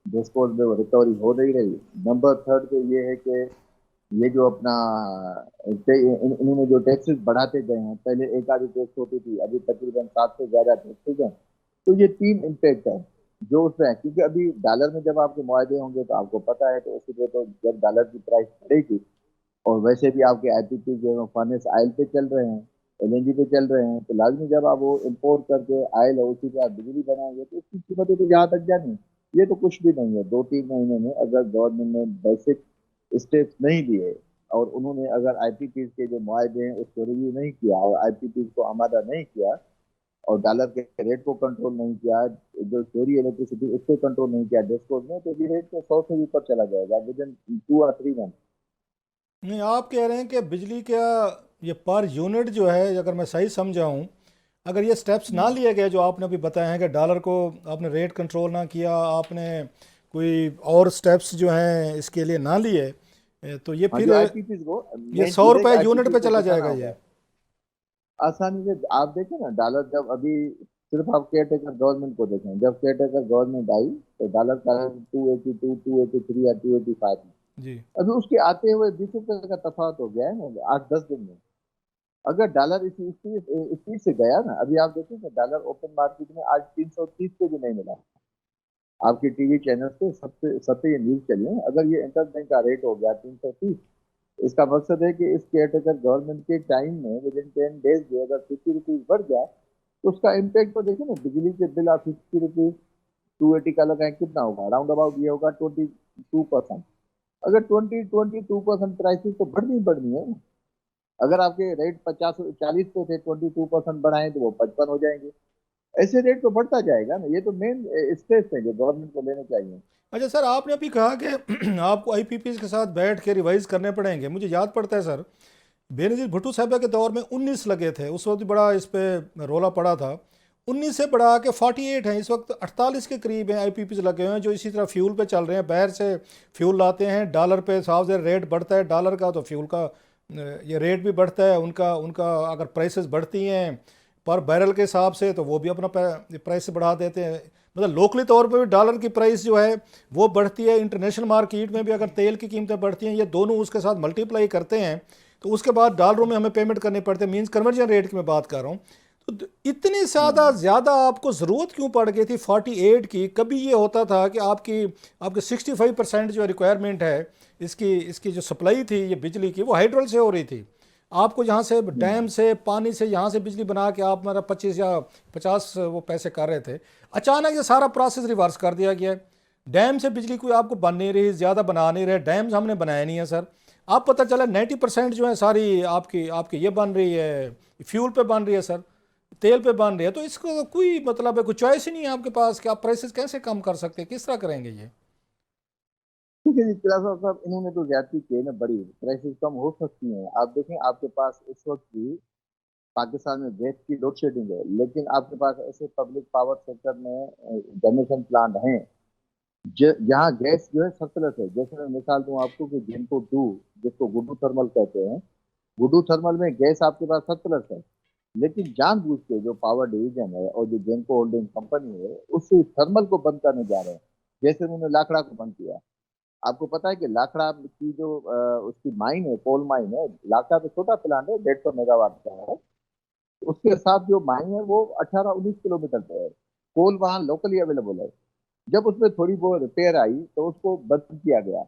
डिस्कोर्स में वो रिकवरी हो नहीं रही। नंबर थर्ड पे ये है कि ये जो अपना इन्होंने जो टैक्सेस बढ़ाते गए हैं, पहले एक आधी टैक्स होती थी, अभी तकरीबन 7 से ज्यादा टैक्सेस हैं। तो ये 3 इम्पैक्ट है जो उसमें है, क्योंकि अभी डॉलर में जब आपके मुआहदे होंगे तो आपको पता है, तो उसी पे तो जब डॉलर की प्राइस बढ़ेगी, और वैसे भी आपके आईपीपी जो फर्नेस आयल पे चल रहे हैं, एलएनजी पे चल रहे हैं, तो लाजमी जब आप वो इंपोर्ट करके आयल और उसी पे आप बिजली बनाएंगे तो उसकी कीमतें तो जहाँ तक जानी। ये तो कुछ भी नहीं है। 2-3 महीने में अगर गवर्नमेंट ने बेसिक स्टेप्स नहीं लिए, और उन्होंने अगर आईपीपी के जो मुआहदे हैं उसको रिव्यू नहीं किया, और आईपीपी को आमादा नहीं किया, और डॉलर के रेट को कंट्रोल नहीं किया, जो चोरी इलेक्ट्रिसिटी उस पर कंट्रोल नहीं किया डिस्कोर्स में, तो ये रेट तो 100 से ऊपर चला जाएगा विद इन 2 और 3 मंथ। नहीं, आप कह रहे हैं कि बिजली का ये पर यूनिट जो है, अगर मैं सही समझाऊं, अगर ये स्टेप्स ना लिए गए जो आपने अभी बताए हैं कि डॉलर को आपने रेट कंट्रोल ना किया, आपने कोई और स्टेप्स जो हैं इसके लिए ना लिए, तो ये हाँ, फिर जो आईपीपी को ये मेन सौ चीज है कि रुपये यूनिट आईपीपी पे को चला दिखाना जाएगा होगा ये। आसानी से। आप देखें ना, डॉलर जब अभी सिर्फ आप केयर टेकर गवर्नमेंट को देखें, जब केयर टेकर गवर्नमेंट आई तो डॉलर का 282, 283 या 285। जी। अभी उसके आते हुए 20 रुपए का तफावत हो गया है ना 8-10 दिन में। अगर डॉलर इसी स्पीड से गया ना, अभी आप देखिए कि डॉलर ओपन मार्केट में आज 330 पे भी नहीं मिला। आपके टीवी चैनल पे सबसे सबसे ये न्यूज चली है, अगर ये इंटरबैंक का रेट हो गया 330, इसका मकसद है कि इस केयरटेकर गवर्नमेंट के टाइम में विद इन 10 डेज जो अगर 50 रुपीज बढ़ जाए, तो उसका इम्पैक्ट तो देखिए ना, बिजली के बिल आप 50 रुपीज 280 का लगाएं, कितना होगा? अराउंड अबाउट ये होगा 22%। अगर 22% प्राइसेस तो बढ़नी ही बढ़नी है। अगर आपके रेट 50 40 पे थे, 22% बढ़ाएं तो वो 55 हो जाएंगे। ऐसे रेट तो बढ़ता जाएगा ना। ये तो मेन स्टेप्स है जो गवर्नमेंट को लेने चाहिए। अच्छा सर, आपने अभी कहा कि आपको आईपीपी के साथ बैठ के रिवाइज करने पड़ेंगे। मुझे याद पड़ता है सर, बेनज़ीर भुट्टो साहब के दौर में 19 लगे थे, उस वक्त भी बड़ा इस पे रोला पड़ा था। 19 से बढ़ा के 48 हैं, इस वक्त 48 के करीब हैं आईपीपी लगे हुए हैं जो इसी तरह फ्यूल पे चल रहे हैं। बाहर से फ्यूल लाते हैं, डॉलर पे साफ से रेट बढ़ता है डॉलर का, तो फ्यूल का ये रेट भी बढ़ता है। उनका उनका अगर प्राइसेस बढ़ती हैं पर बैरल के हिसाब से, तो वो भी अपना प्राइस बढ़ा देते हैं। मतलब लोकली तौर पे भी डॉलर की प्राइस जो है वो बढ़ती है, इंटरनेशनल मार्केट में भी अगर तेल की कीमतें बढ़ती हैं, ये दोनों उसके साथ मल्टीप्लाई करते हैं, तो उसके बाद डॉलरों में हमें पेमेंट करने पड़ते हैं। मींस कन्वर्जन रेट की मैं बात कर रहा हूँ। तो इतनी ज़्यादा हम्म। ज़्यादा आपको ज़रूरत क्यों पड़ गई थी 48 की? कभी ये होता था कि आपकी आपके 65% जो रिक्वायरमेंट है इसकी इसकी जो सप्लाई थी ये बिजली की, वो हाइड्रोल से हो रही थी। आपको यहाँ से डैम से पानी से यहाँ से बिजली बना के आप मेरा 25 या 50 वो पैसे कर रहे थे। अचानक ये सारा प्रोसेस रिवर्स कर दिया गया है। डैम से बिजली कोई आपको बन नहीं रही, ज़्यादा बना नहीं रहे, डैम्स हमने बनाए नहीं है सर। आप पता चला 90% जो है सारी आपकी आपकी ये बन रही है, फ्यूल पे बन रही है सर, तेल पे बन रही है। तो इसका तो कोई मतलब है, कोई चॉइस ही नहीं है आपके पास कि आप प्राइसेस कैसे कम कर सकते हैं, किस तरह करेंगे ये? ठीक है जी, किला साहब इन्होंने तो ज्यादती की है ना, बड़ी प्राइसेस कम हो सकती हैं। आप देखें, आपके पास इस वक्त भी पाकिस्तान में गैस की लोड शेडिंग है, लेकिन आपके पास ऐसे पब्लिक पावर सेक्टर में जनरेशन प्लांट हैं जहाँ गैस जो है सरप्लस है। जैसे मैं मिसाल दूं आपको कि जेनको 2, जिसको गुड्डू थर्मल कहते हैं, गुड्डू थर्मल में गैस आपके पास सरप्लस है, लेकिन जानबूझ के जो पावर डिवीजन है और जो जेनको होल्डिंग कंपनी है उस थर्मल को बंद करने जा रहे हैं। जैसे उन्होंने लाखड़ा को बंद किया। आपको पता है कि लाखड़ा की जो उसकी माइन है, कोल माइन है, लाखड़ा तो छोटा प्लांट है, 150 मेगावाट का है। उसके साथ जो माइन है वो 18-19 किलोमीटर पे है। कोल वहाँ लोकली अवेलेबल है। जब उसमें थोड़ी बहुत रिपेयर आई तो उसको बंद किया गया।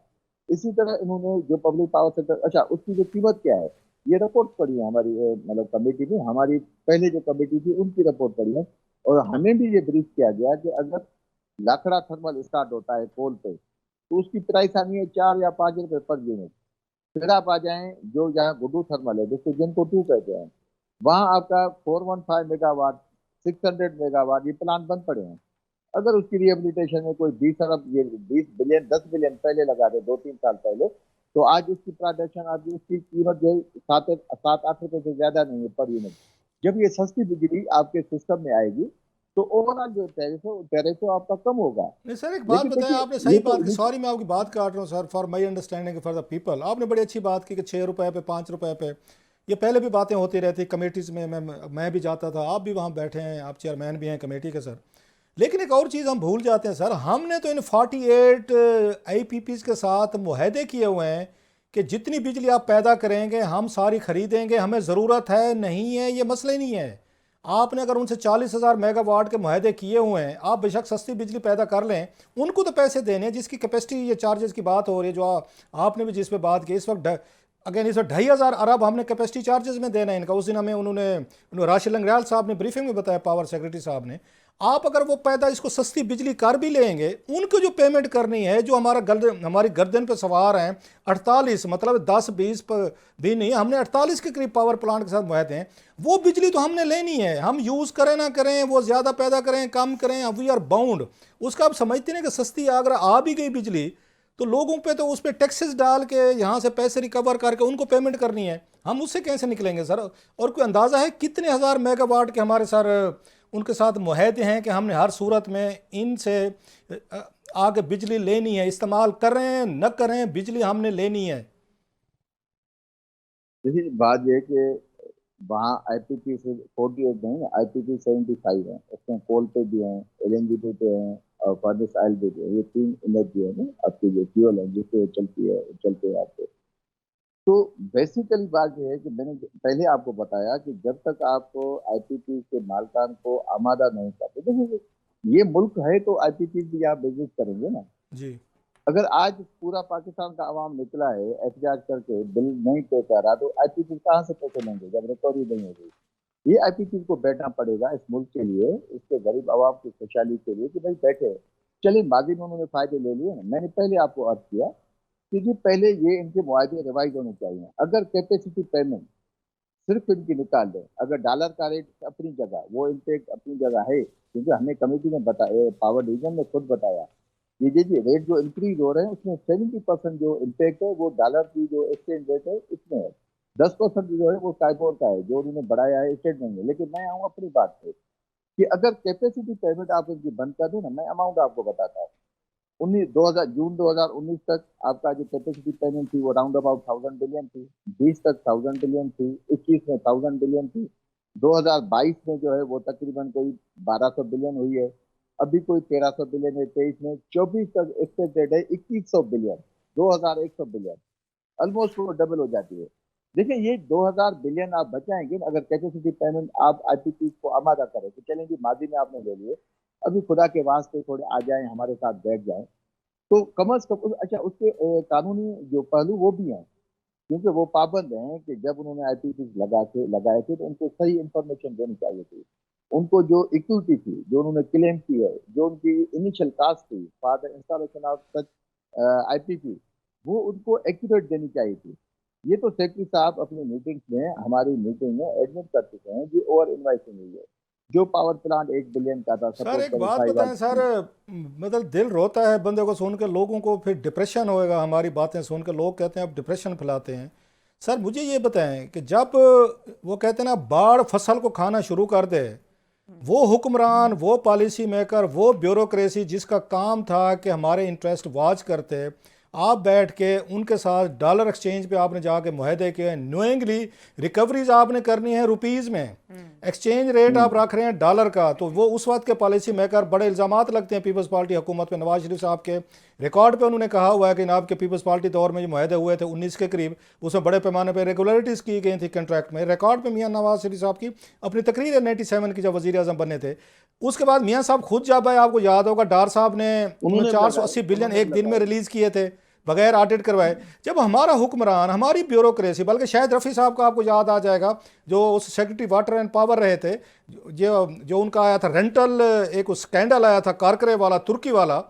इसी तरह इन्होंने जो पब्लिक पावर सेक्टर, अच्छा उसकी जो कीमत क्या है, ये रिपोर्ट पड़ी है हमारी मतलब कमेटी में, हमारी पहले जो कमेटी थी उनकी रिपोर्ट पड़ी है। और हमें भी ये ब्रीफ किया गया कि अगर लाखड़ा थर्मल स्टार्ट होता है कोल पे तो उसकी प्राइस आनी है 4 या 5 रुपए पर यूनिट। फिर आप आ जाएं जो यहाँ गुड्डू थर्मल है जिसको जिनको 2 कहते हैं, वहां आपका 415 मेगावाट, 600 मेगावाट, ये प्लांट बंद पड़े हैं। अगर उसकी रिहेबिलिटेशन में कोई 20 अरब, ये 20 बिलियन, 10 बिलियन पहले लगा दे 2-3 साल पहले, तो आज उसकी प्रोडक्शन, आज उसकी कीमत जो है 7-8 रुपए से ज्यादा नहीं है पर यूनिट। जब ये सस्ती बिजली आपके सिस्टम में आएगी तो ओवरऑल जो टैरिफ आपका कम होगा। नहीं सर, एक बात लेकिन बताएं, आपने देखिए सही ये तो बात की, सॉरी मैं आपकी बात काट रहा हूँ sir, for my understanding for the people आपने बड़ी अच्छी बात की कि 6 रुपए पे, 5 रुपए पे, ये पहले भी बातें होती रहती कमेटीज़ में, मैं भी जाता था, आप भी वहाँ बैठे हैं, आप चेयरमैन भी हैं कमेटी के सर। लेकिन एक और चीज़ हम भूल जाते हैं सर, हमने तो इन 48 IPPs के साथ मुआहदे किए हुए हैं कि जितनी बिजली आप पैदा करेंगे हम सारी खरीदेंगे, हमें ज़रूरत है नहीं है ये मसला ही नहीं है। आपने अगर उनसे 40,000 मेगावाट के मुआहदे किए हुए हैं, आप बेशक सस्ती बिजली पैदा कर लें, उनको तो पैसे देने हैं जिसकी कैपेसिटी, ये चार्जेस की बात हो रही है जो आपने भी जिस पे बात की, इस वक्त अगेन इस वक्त 2,500 अरब हमने कैपेसिटी चार्जेस में देना है इनका। उस दिन हमें उन्होंने राशिद लंगड़ियाल साहब ने ब्रीफिंग में बताया, पावर सेक्रेटरी साहब ने, आप अगर वो पैदा इसको सस्ती बिजली कर भी लेंगे, उनको जो पेमेंट करनी है, जो हमारी गर्दन पे सवार हैं 48, मतलब 10-20 भी नहीं, हमने 48 के करीब पावर प्लांट के साथ मुआहदे हैं, वो बिजली तो हमने लेनी है। हम यूज़ करें ना करें, वो ज़्यादा पैदा करें कम करें, वी आर बाउंड। उसका आप समझते नहीं कि सस्ती अगर आ भी गई बिजली तो लोगों पे तो उस पर टैक्सेस डाल के यहाँ से पैसे रिकवर करके उनको पेमेंट करनी है, हम उससे कैसे निकलेंगे सर? और कोई अंदाज़ा है कितने हज़ार मेगावाट के हमारे सर उनके साथ मुआहदे हैं कि हमने हर सूरत में इनसे आगे बिजली लेनी है, इस्तेमाल करें न करें बिजली हमने लेनी है? देखिए बात यह है कि वहाँ IPP से 48 नहीं है, IPP 75 है, उसमें कोल पे भी हैं, LNG पे हैं और फर्नेस ऑयल पे भी है। ये 3 एनर्जी है ना आपकी जो फ्यूल है जिससे चलती है, चलते हैं आपको। तो बेसिकली बात यह है कि मैंने पहले आपको बताया कि जब तक आप IPP के मालकान को आमादा नहीं करते, देखिए ये मुल्क है तो IPP भी यहाँ बिजनेस करेंगे ना। जी अगर आज पूरा पाकिस्तान का आवाम निकला है एहतजाज करके बिल नहीं पे कर रहा तो IPP कहाँ से पैसे लेंगे जब रिकवरी नहीं होगी? ये IPP को बैठना पड़ेगा इस मुल्क के लिए, इसके गरीब आवाम की खुशहाली के लिए कि भाई बैठे। चलिए माजी में उन्होंने फायदे ले लिए, मैंने पहले आपको अर्ज किया कि जी पहले ये इनके मुआवजे रिवाइज होने चाहिए। अगर कैपेसिटी पेमेंट सिर्फ इनकी निकाल दें, अगर डॉलर का रेट अपनी जगह, वो इम्पैक्ट अपनी जगह है, क्योंकि हमने कमेटी में बताया, पावर डिवीजन ने खुद बताया ये देखिए रेट जो इंक्रीज हो रहे हैं उसमें 70% जो इम्पैक्ट है वो डॉलर की जो एक्सचेंज रेट है इसमें है। 10% जो है वो टाइपोर का है जो उन्होंने बढ़ाया है स्टेट बैंक में। लेकिन मैं आऊँ अपनी बात पे कि अगर कैपेसिटी पेमेंट आप इनकी बंद कर दें ना, मैं अमाउंट आपको बताता हूँ। 2019 तक आपका जो कैपेसिटी पेमेंट थी वो राउंड अबाउट 1000 बिलियन थी, 20 तक 1000 बिलियन थी, 21 में 1000 बिलियन थी, 2022 में जो है वो तकरीबन कोई 1200 बिलियन हुई है, अभी कोई 1300 बिलियन है, 23 में, 24 तक एक्सपेक्टेड है 2100 बिलियन, 2100 बिलियन, ऑलमोस्ट वो डबल हो जाती है। देखिए ये 2000 बिलियन आप बचाएंगे अगर कैपेसिटी पेमेंट आप IPP को आमादा करें तो चलेंगे। माजी में आपने ले लिए, अभी खुदा के वास्ते थोड़े आ जाएं हमारे साथ बैठ जाएं तो कम अज कम अच्छा उसके कानूनी जो पहलू वो भी हैं, क्योंकि वो पाबंद हैं कि जब उन्होंने IPP लगाए थे तो उनको सही इंफॉर्मेशन देनी चाहिए थी। उनको जो इक्विटी थी जो उन्होंने क्लेम की है, जो उनकी इनिशियल कास्ट थी for the installation of such IPP, वो उनको एक्यूरेट देनी चाहिए थी। ये तो सेक्रेटरी साहब अपनी मीटिंग्स में, हमारी मीटिंग में एडमिट कर चुके हैं कि ओवर इन्वाइसिंग हुई है। जो पावर प्लांट 1 बिलियन का था, सर सपोज एक करें बात 5 बताएं सर, वाट, मतलब दिल रोता है बंदे को सुन के, लोगों को फिर डिप्रेशन होएगा हमारी बातें सुन के, लोग कहते हैं आप डिप्रेशन फैलाते हैं। सर मुझे ये बताएं कि जब वो कहते हैं ना बाढ़ फसल को खाना शुरू कर दे, वो हुक्मरान, वो पॉलिसी मेकर, वो ब्यूरोक्रेसी जिसका काम था कि हमारे इंटरेस्ट वॉच करते, आप बैठ के उनके साथ डॉलर एक्सचेंज पे आपने जाके मुआहदे किए, नोइंगली रिकवरीज आपने करनी है रुपीज़ में, एक्सचेंज रेट आप रख रहे हैं डॉलर का, तो वो उस वक्त के पॉलिसी मेकर बड़े इल्ज़ामात लगते हैं पीपल्स पार्टी हुकूमत पे। नवाज शरीफ साहब के रिकॉर्ड पे उन्होंने कहा हुआ है कि जनाब के पीपल्स पार्टी दौर में जो मुआहदे हुए थे 19 के करीब, उसमें बड़े पैमाने पर रेगुलरिटीज़ की गई थी कंट्रैक्ट में। रिकॉर्ड पे मियाँ नवाज शरीफ साहब की अपनी तकरीर है 97 की जब वज़ीर आज़म बने थे। उसके बाद मियाँ साहब खुद जब आए, आपको याद होगा डार साहब ने उन्होंने 480 बिलियन एक दिन में रिलीज़ किए थे बगैर ऑडिट करवाए। जब हमारा हुक्मरान, हमारी ब्यूरोक्रेसी, बल्कि शायद रफ़ी साहब का आपको याद आ जाएगा जो उस सेक्रेटरी वाटर एंड पावर रहे थे, जो उनका आया था रेंटल, एक स्कैंडल आया था कारकरे वाला, तुर्की वाला,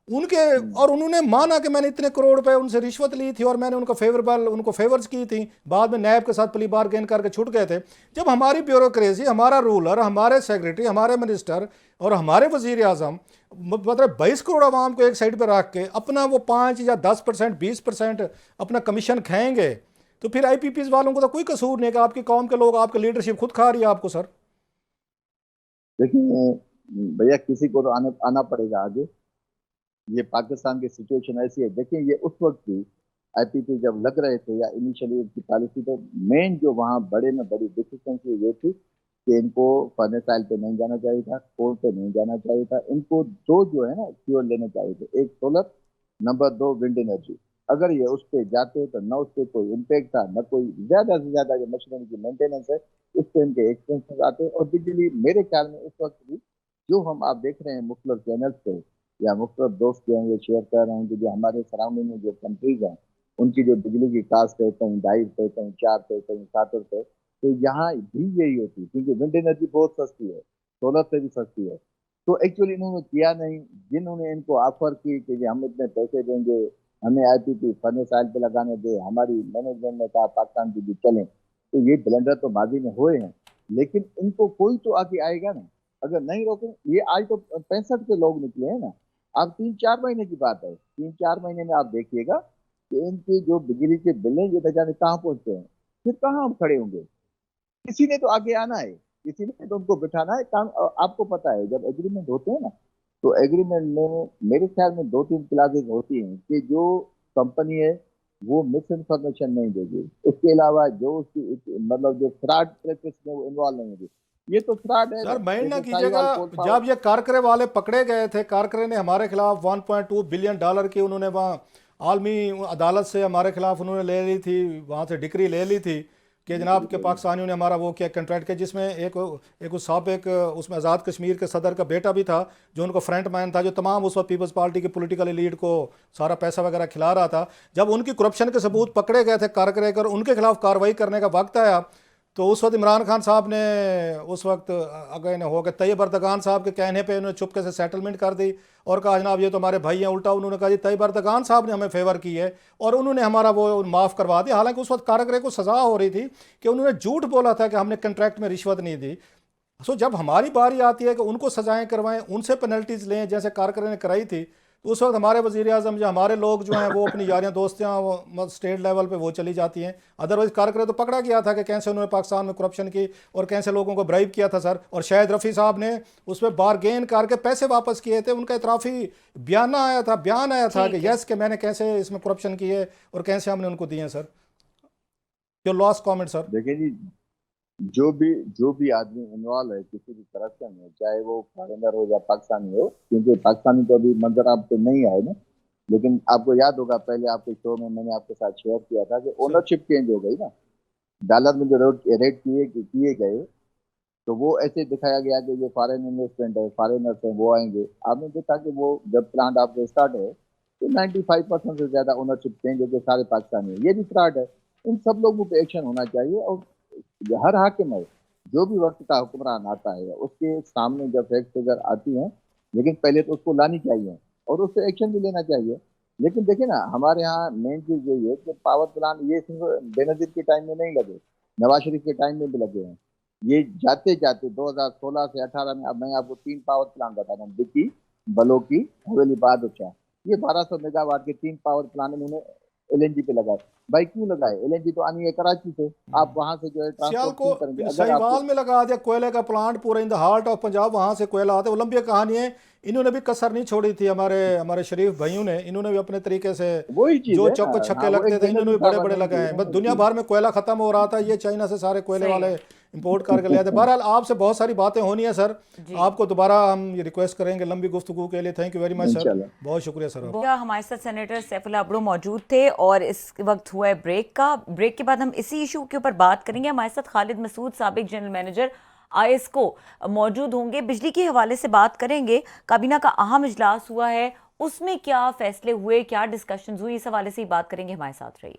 उनके, और उन्होंने माना कि मैंने इतने करोड़ रुपए उनसे रिश्वत ली थी और मैंने उनको फेवर्स की थी, बाद में नैब के साथ प्ली बारगेन करके छूट गए थे। जब हमारी ब्यूरोक्रेसी, हमारा रूलर, हमारे सेक्रेटरी, हमारे मिनिस्टर और हमारे वजीर आज़म मतलब 22 करोड़ आवाम को एक साइड पर रख के अपना वो 5 या 10%, 20% अपना कमीशन खाएंगे, तो फिर IPPs वालों को तो कोई कसूर नहीं कि आपकी कौम के लोग, आपकी लीडरशिप खुद खा रही है आपको। सर देखिए भैया, किसी को तो आना पड़ेगा आगे। ये पाकिस्तान की सिचुएशन ऐसी है। देखिए ये उस वक्त थी, IPP जब लग रहे थे या इनिशियली की पॉलिसी, तो मेन जो वहाँ बड़े में बड़ी डिफिकल्टी ये थी कि इनको फर्नेस ऑयल पे नहीं जाना चाहिए था, कोल पे नहीं जाना चाहिए था, इनको दो जो है ना फ्यूल लेने चाहिए थे, एक सोलर, नंबर 2 विंड एनर्जी। अगर ये उस पे जाते तो न उस पर कोई इम्पेक्ट था, न कोई ज्यादा से ज्यादा जो मशीनरी की मेंटेनेंस है उस पर इनके एक्सपेंसेस आते। और बिजली मेरे ख्याल में उस वक्त भी जो हम आप देख रहे हैं मुख्तलिफ चैनल्स पे या मुख्तलिफ दोस्त जो हैं ये शेयर कर रहे हैं कि जो हमारे सराउंडिंग में जो कंट्रीज हैं उनकी जो बिजली की कास्ट है कहीं 2.5 रुपये, कहीं 4 रुपये, कहीं 7 रुपये, तो यहाँ भी यही होती है क्योंकि विंड एनर्जी बहुत सस्ती है, सोलर से भी सस्ती है। तो एक्चुअली इन्होंने किया नहीं। जिन्होंने इनको ऑफर की कि हम इतने पैसे देंगे, हमें IPP फर्नेस ऑयल पे लगाने दे, हमारी मैनेजमेंट ने कहा पाकिस्तान की भी चलें, तो ये ब्लेंडर तो माजी में हुए हैं। लेकिन इनको कोई तो आगे आएगा ना, अगर नहीं रोके। ये आज तो 65 के लोग निकले हैं ना। अब 3-4 महीने की बात है, 3-4 महीने में आप देखिएगा कि इनके जो बिजली के बिल हैं ये न जाने कहाँ पहुंचते हैं। फिर कहाँ हम खड़े होंगे? किसी ने तो आगे आना है, किसी ने तो उनको बिठाना है काम। आपको पता है जब एग्रीमेंट होते हैं ना, तो एग्रीमेंट में मेरे ख्याल में 2-3 क्लासेस होती हैं कि जो कंपनी है वो मिस इन्फॉर्मेशन नहीं देगी, उसके अलावा जो उसकी मतलब जो फ्रॉड प्रैक्टिस में वो इन्वॉल्व नहीं होगी। ये तो फ्रॉड है सर ना, माइंड ना जैसे कीजिएगा, साहिवाल पोल पावर। जब ये कारकरे वाले पकड़े गए थे, कारकरे ने हमारे खिलाफ 1.2 बिलियन डॉलर की उन्होंने वहाँ आलमी अदालत से हमारे खिलाफ उन्होंने ले ली थी, वहाँ से डिक्री ले ली थी कि जनाब के पाकिस्तानियों ने हमारा वो किया कंट्रैक्ट के, जिसमें एक उस साबिक उसमें आज़ाद कश्मीर के सदर का बेटा भी था जो उनको फ्रंट मैन था, जो तमाम उस वक्त पीपल्स पार्टी की पॉलिटिकल लीड को सारा पैसा वगैरह खिला रहा था। जब उनकी करप्शन के सबूत पकड़े गए थे कारकरे कर, उनके खिलाफ कार्रवाई करने का वक्त आया, तो उस वक्त इमरान खान साहब ने उस वक्त अगर हो गए तैयब अर्दगान साहब के कहने पे उन्होंने चुपके से सेटलमेंट कर दी और कहा जनाब ये तो हमारे भाई हैं। उल्टा उन्होंने कहा जी तैयब अर्दगान साहब ने हमें फेवर की है और उन्होंने हमारा वो माफ़ करवा दिया। हालांकि उस वक्त कारकरे को सज़ा हो रही थी कि उन्होंने झूठ बोला था कि हमने कंट्रैक्ट में रिश्वत नहीं दी। सो जब हमारी बारी आती है कि उनको सजाएं करवाएं, उनसे पेनल्टीज लें जैसे कारकरे ने कराई थी, तो उस वक्त हमारे वज़ीर आज़म जो हमारे लोग जो हैं वो अपनी यारियाँ दोस्तियाँ वो स्टेट लेवल पे वो चली जाती हैं। अदरवाइज़ कारकरे तो पकड़ा गया था कि कैसे उन्होंने पाकिस्तान में करप्शन की और कैसे लोगों को ब्राइब किया था सर। और शायद रफ़ी साहब ने उस पर बारगेन करके पैसे वापस किए थे। उनका इतराफ़ी बयान आया था ठीक कि है। यस कि मैंने कैसे इसमें करप्शन की है और कैसे हमने उनको दिए हैं sir. Your last comment sir. देखिए जी, जो भी आदमी इन्वॉल्व है किसी भी करप्शन में, चाहे वो फॉरेनर हो या पाकिस्तानी हो, क्योंकि पाकिस्तानी तो अभी मंजर आप पे नहीं आए ना, लेकिन आपको याद होगा पहले आपके शो में मैंने आपके साथ शेयर किया था कि सर ओनरशिप चेंज हो गई ना। डॉलर में जो रेट किए किए गए, तो वो ऐसे दिखाया गया कि ये फॉरेन इन्वेस्टमेंट है, फॉरेनर्स हैं वो आएंगे। आपने देखा कि वो जब प्लांट आपके स्टार्ट है तो 95% से ज्यादा ओनरशिप चेंज होकर सारे पाकिस्तानी है। ये भी फ्रॉड है। इन सब लोगों पे एक्शन होना चाहिए। और हर हाकिम है, जो भी वक्त का हुक्मरान आता है उसके सामने जब फैक्ट फिगर आती हैं, लेकिन पहले तो उसको लानी चाहिए और उस पर एक्शन भी लेना चाहिए। लेकिन देखिए ना, हमारे यहाँ मेन चीज यही है कि पावर प्लांट ये सिर्फ बेनजीर के टाइम में नहीं लगे, नवाज शरीफ के टाइम में भी लगे हैं। ये जाते जाते 2016 से 18 में, अब मैं आपको 3 पावर प्लांट बता रहा हूँ, दिक्की, बलोकी, हवेली, बहादुर शाह। ये 1200 मेगावाट के 3 पावर प्लांट इन्होंने LNG पे लगाए। भाई क्यों लगाए? एलएनजी तो आनी है कराची से, आप वहां से जो है ट्रांसपोर्ट क्यों करेंगे? सियाल को अगर आपको सहीवाल में लगा दिया कोयले का प्लांट पूरा in the heart of Punjab, वहां से कोयला आता है, वो लंबी कहानी है। इन्होंने भी कसर नहीं छोड़ी थी, हमारे हमारे शरीफ भाइयों ने, इन्होंने भी अपने तरीके से वही चीज जो है ना। चौके छक्के हाँ, वो लगते एक थे इन्होंने जनरल भी बड़े दावा बड़े नहीं लगाए दे हैं। रहे बस हैं दुनिया जी। भर में कोयला खत्म हो रहा था, ये चाइना से सारे कोयले सही वाले इंपोर्ट करके ले आते। बहरहाल आपसे बहुत सारी बातें होनी है सर, जी। आपको दोबारा हम ये रिक्वेस्ट करेंगे लंबी गुफ्तगू के लिए। Thank you very much sir, इंशाल्लाह। बहुत शुक्रिया सर आपका। हमारे साथ सेनेटर सैफुल्लाह अब्रो मौजूद थे और इस वक्त हुआ है ब्रेक का। ब्रेक के बाद हम इसी इशू के ऊपर बात करेंगे। हमारे साथ खालिद मसूद साबिक जनरल मैनेजर आईएसको मौजूद होंगे। बिजली के हवाले से बात करेंगे। काबीना का अहम इजलास हुआ है, उसमें क्या फैसले हुए, क्या डिस्कशंस हुई, इस हवाले से ही बात करेंगे। हमारे साथ रहिए।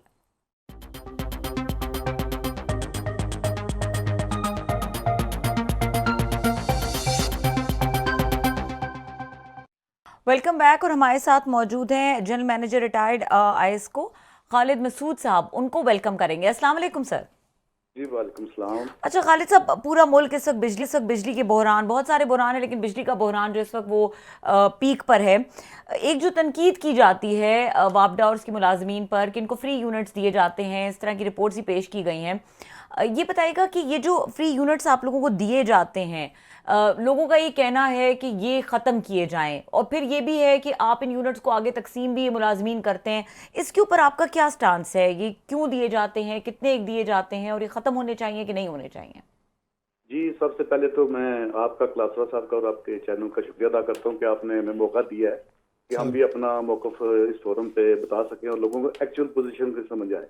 Welcome back. और हमारे साथ मौजूद हैं general manager retired ISCO Khalid Masood साहब, उनको वेलकम करेंगे। अस्सलाम वालेकुम सर। जी वालेकुम सलाम। अच्छा खालिद साहब, पूरा मुल्क इस वक्त बिजली के बहरान, बहुत सारे बहरान है, लेकिन बिजली का बहरान जो इस वक्त वो पीक पर है। एक जो तनकीद की जाती है वापडा और उसके मुलाजमीन पर कि इनको फ्री यूनिट्स दिए जाते हैं, इस तरह की रिपोर्ट्स ही पेश की गई हैं। ये बताइएगा कि ये जो फ्री यूनिट्स आप लोगों को दिए जाते हैं, लोगों का ये कहना है कि ये ख़त्म किए जाएं, और फिर ये भी है कि आप इन यूनिट्स को आगे तकसीम भी मुलाजमीन करते हैं। इसके ऊपर आपका क्या स्टांस है? ये क्यों दिए जाते हैं, कितने एक दिए जाते हैं, और ये ख़त्म होने चाहिए कि नहीं होने चाहिए? जी सबसे पहले तो मैं आपका क्लासरा साहब का और आपके चैनल का शुक्रिया अदा करता हूँ कि आपने हमें मौका दिया है कि हम भी अपना मौक़िफ़ इस फोरम पे बता सकें और लोगों को एक्चुअल पोजीशन को समझ आए।